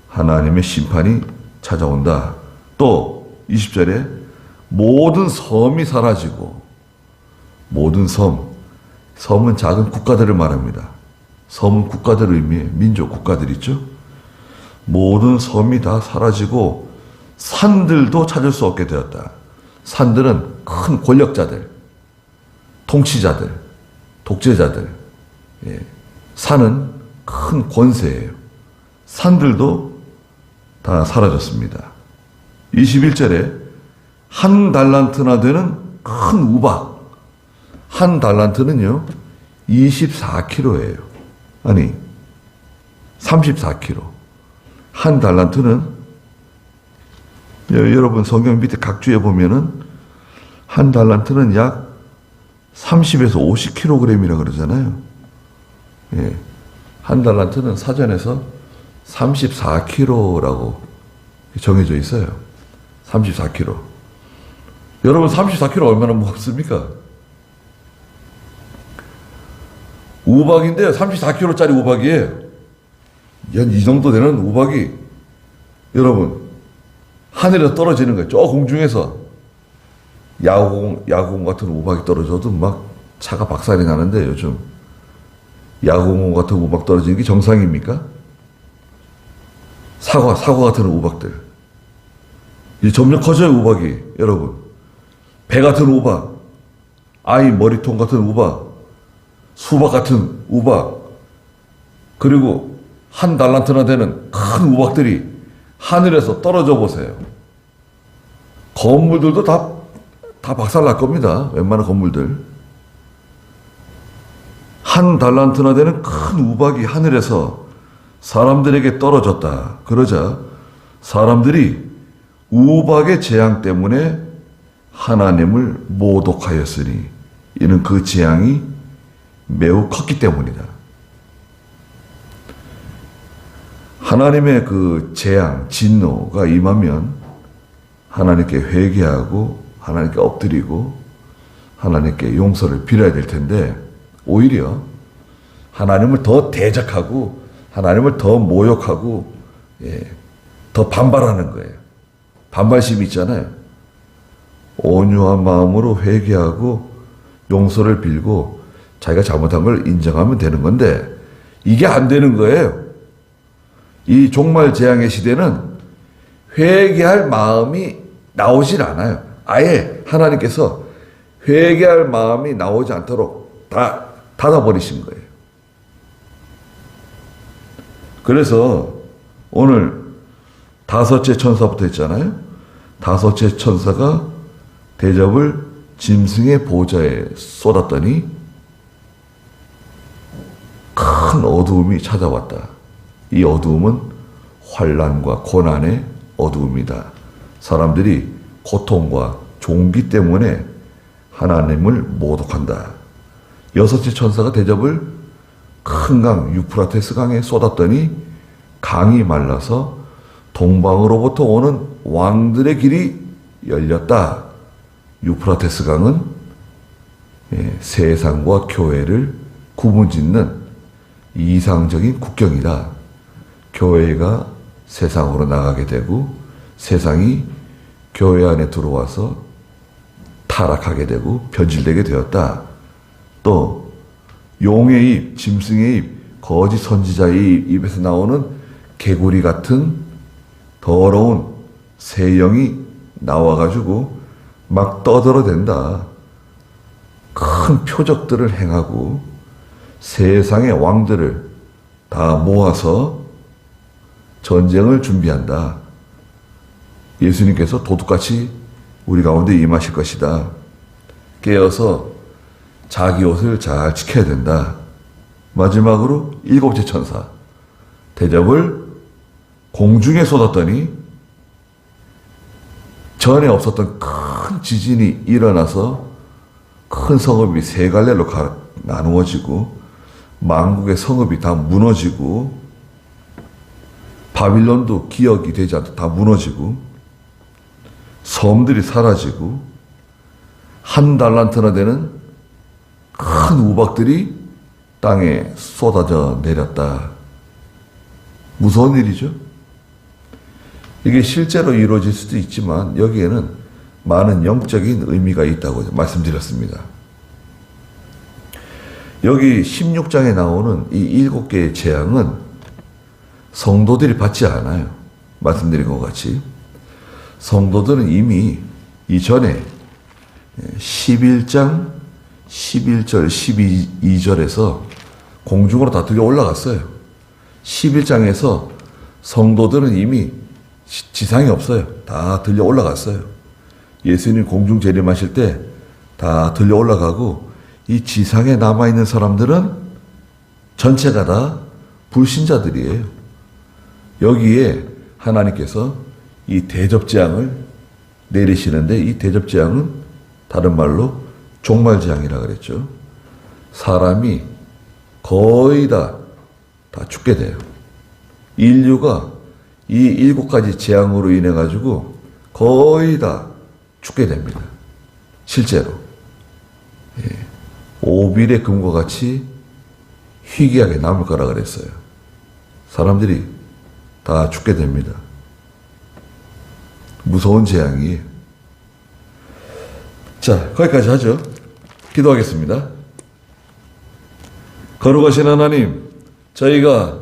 하나님의 심판이 찾아온다. 또 20절에 모든 섬이 사라지고 모든 섬은 작은 국가들을 말합니다. 섬은 국가들을 의미해 민족 국가들 있죠. 모든 섬이 다 사라지고 산들도 찾을 수 없게 되었다. 산들은 큰 권력자들, 통치자들, 독재자들. 산은 큰 권세예요. 산들도 다 사라졌습니다. 21절에 한 달란트나 되는 큰 우박. 한 달란트는요, 24kg예요. 아니, 34kg. 한 달란트는, 여러분 성경 밑에 각주에 보면은, 한 달란트는 약 30에서 50kg이라 그러잖아요. 예. 한 달란트는 사전에서 34kg라고 정해져 있어요. 34kg. 여러분 34kg 얼마나 무겁습니까? 우박인데요. 34kg짜리 우박이에요. 이 정도 되는 우박이 여러분 하늘에서 떨어지는 거예요. 저 공중에서 야구공 같은 우박이 떨어져도 막 차가 박살이 나는데 요즘 야구공 같은 우박 떨어지는 게 정상입니까? 사과 같은 우박들. 이제 점점 커져요, 우박이. 여러분. 배 같은 우박. 아이 머리통 같은 우박. 수박 같은 우박. 그리고 한 달란트나 되는 큰 우박들이 하늘에서 떨어져 보세요. 건물들도 다 박살 날 겁니다. 웬만한 건물들. 한 달란트나 되는 큰 우박이 하늘에서 사람들에게 떨어졌다. 그러자 사람들이 우박의 재앙 때문에 하나님을 모독하였으니 이는 그 재앙이 매우 컸기 때문이다. 하나님의 그 재앙, 진노가 임하면 하나님께 회개하고 하나님께 엎드리고 하나님께 용서를 빌어야 될 텐데 오히려 하나님을 더 대적하고 하나님을 더 모욕하고 더 반발하는 거예요. 반발심이 있잖아요. 온유한 마음으로 회개하고 용서를 빌고 자기가 잘못한 걸 인정하면 되는 건데 이게 안 되는 거예요. 이 종말 재앙의 시대는 회개할 마음이 나오질 않아요. 아예 하나님께서 회개할 마음이 나오지 않도록 다 닫아버리신 거예요. 그래서 오늘 다섯째 천사부터 했잖아요. 다섯째 천사가 대접을 짐승의 보좌에 쏟았더니 큰 어두움이 찾아왔다. 이 어두움은 환난과 고난의 어두움이다. 사람들이 고통과 종기 때문에 하나님을 모독한다. 여섯째 천사가 대접을 큰 강 유프라테스 강에 쏟았더니 강이 말라서 동방으로부터 오는 왕들의 길이 열렸다. 유프라테스 강은 세상과 교회를 구분짓는 이상적인 국경이다. 교회가 세상으로 나가게 되고 세상이 교회 안에 들어와서 타락하게 되고 변질되게 되었다. 또 용의 입, 짐승의 입, 거짓 선지자의 입에서 나오는 개구리 같은 더러운 새 영이 나와가지고 막 떠들어댄다. 큰 표적들을 행하고 세상의 왕들을 다 모아서 전쟁을 준비한다. 예수님께서 도둑같이 우리 가운데 임하실 것이다. 깨어서 자기 옷을 잘 지켜야 된다. 마지막으로 일곱째 천사 대접을 공중에 쏟았더니 전에 없었던 큰 지진이 일어나서 큰 성읍이 세 갈래로 나누어지고 만국의 성읍이 다 무너지고 바빌론도 기억이 되지 않고 다 무너지고 섬들이 사라지고 한 달란트나 되는 큰 우박들이 땅에 쏟아져 내렸다. 무서운 일이죠. 이게 실제로 이루어질 수도 있지만 여기에는 많은 영적인 의미가 있다고 말씀드렸습니다. 여기 16장에 나오는 이 7개의 재앙은 성도들이 받지 않아요. 말씀드린 것 같이. 성도들은 이미 이전에 11장 11절 12절에서 공중으로 다 들려 올라갔어요. 11장에서 성도들은 이미 지상이 없어요. 다 들려 올라갔어요. 예수님 공중 재림하실 때 다 들려 올라가고 이 지상에 남아있는 사람들은 전체가 다 불신자들이에요. 여기에 하나님께서 이 대접재앙을 내리시는데 이 대접재앙은 다른 말로 종말재앙이라 그랬죠. 사람이 거의 다 죽게 돼요. 인류가 이 7가지 재앙으로 인해 가지고 거의 다 죽게 됩니다. 실제로. 오빌의 금과 같이 희귀하게 남을 거라 그랬어요. 사람들이 다 죽게 됩니다. 무서운 재앙이에요. 자, 거기까지 하죠. 기도하겠습니다. 거룩하신 하나님, 저희가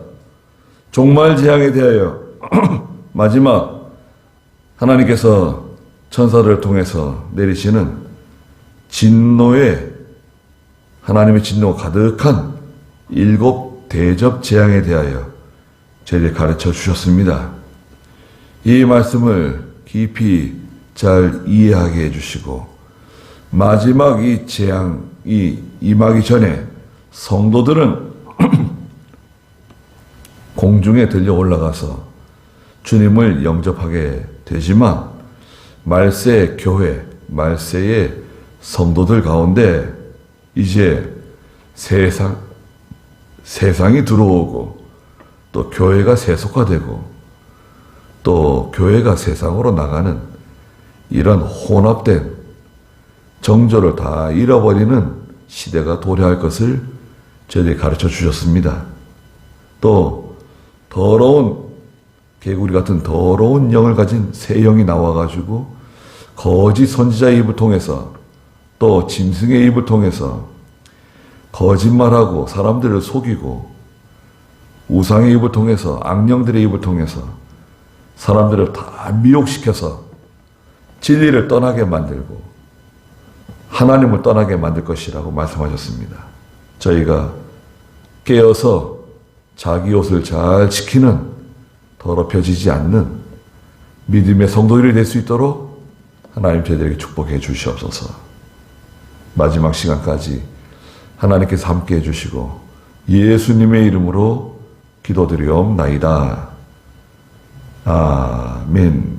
종말 재앙에 대하여 마지막 하나님께서 천사를 통해서 내리시는 하나님의 진노가 가득한 7 대접 재앙에 대하여 저희를 가르쳐 주셨습니다. 이 말씀을 깊이 잘 이해하게 해주시고 마지막 이 재앙이 임하기 전에 성도들은 공중에 들려 올라가서 주님을 영접하게 되지만 말세의 교회, 말세의 성도들 가운데 이제 세상이 들어오고 또 교회가 세속화되고 또 교회가 세상으로 나가는 이런 혼합된 정조를 다 잃어버리는 시대가 도래할 것을 저희들이 가르쳐 주셨습니다. 또 더러운 개구리 같은 더러운 영을 가진 새 영이 나와가지고 거짓 선지자의 입을 통해서 또 짐승의 입을 통해서 거짓말하고 사람들을 속이고 우상의 입을 통해서 악령들의 입을 통해서 사람들을 다 미혹시켜서 진리를 떠나게 만들고 하나님을 떠나게 만들 것이라고 말씀하셨습니다. 저희가 깨어서 자기 옷을 잘 지키는 더럽혀지지 않는 믿음의 성도들이 될 수 있도록 하나님 저희들에게 축복해 주시옵소서. 마지막 시간까지 하나님께서 함께 해주시고 예수님의 이름으로 기도드리옵나이다. 아멘.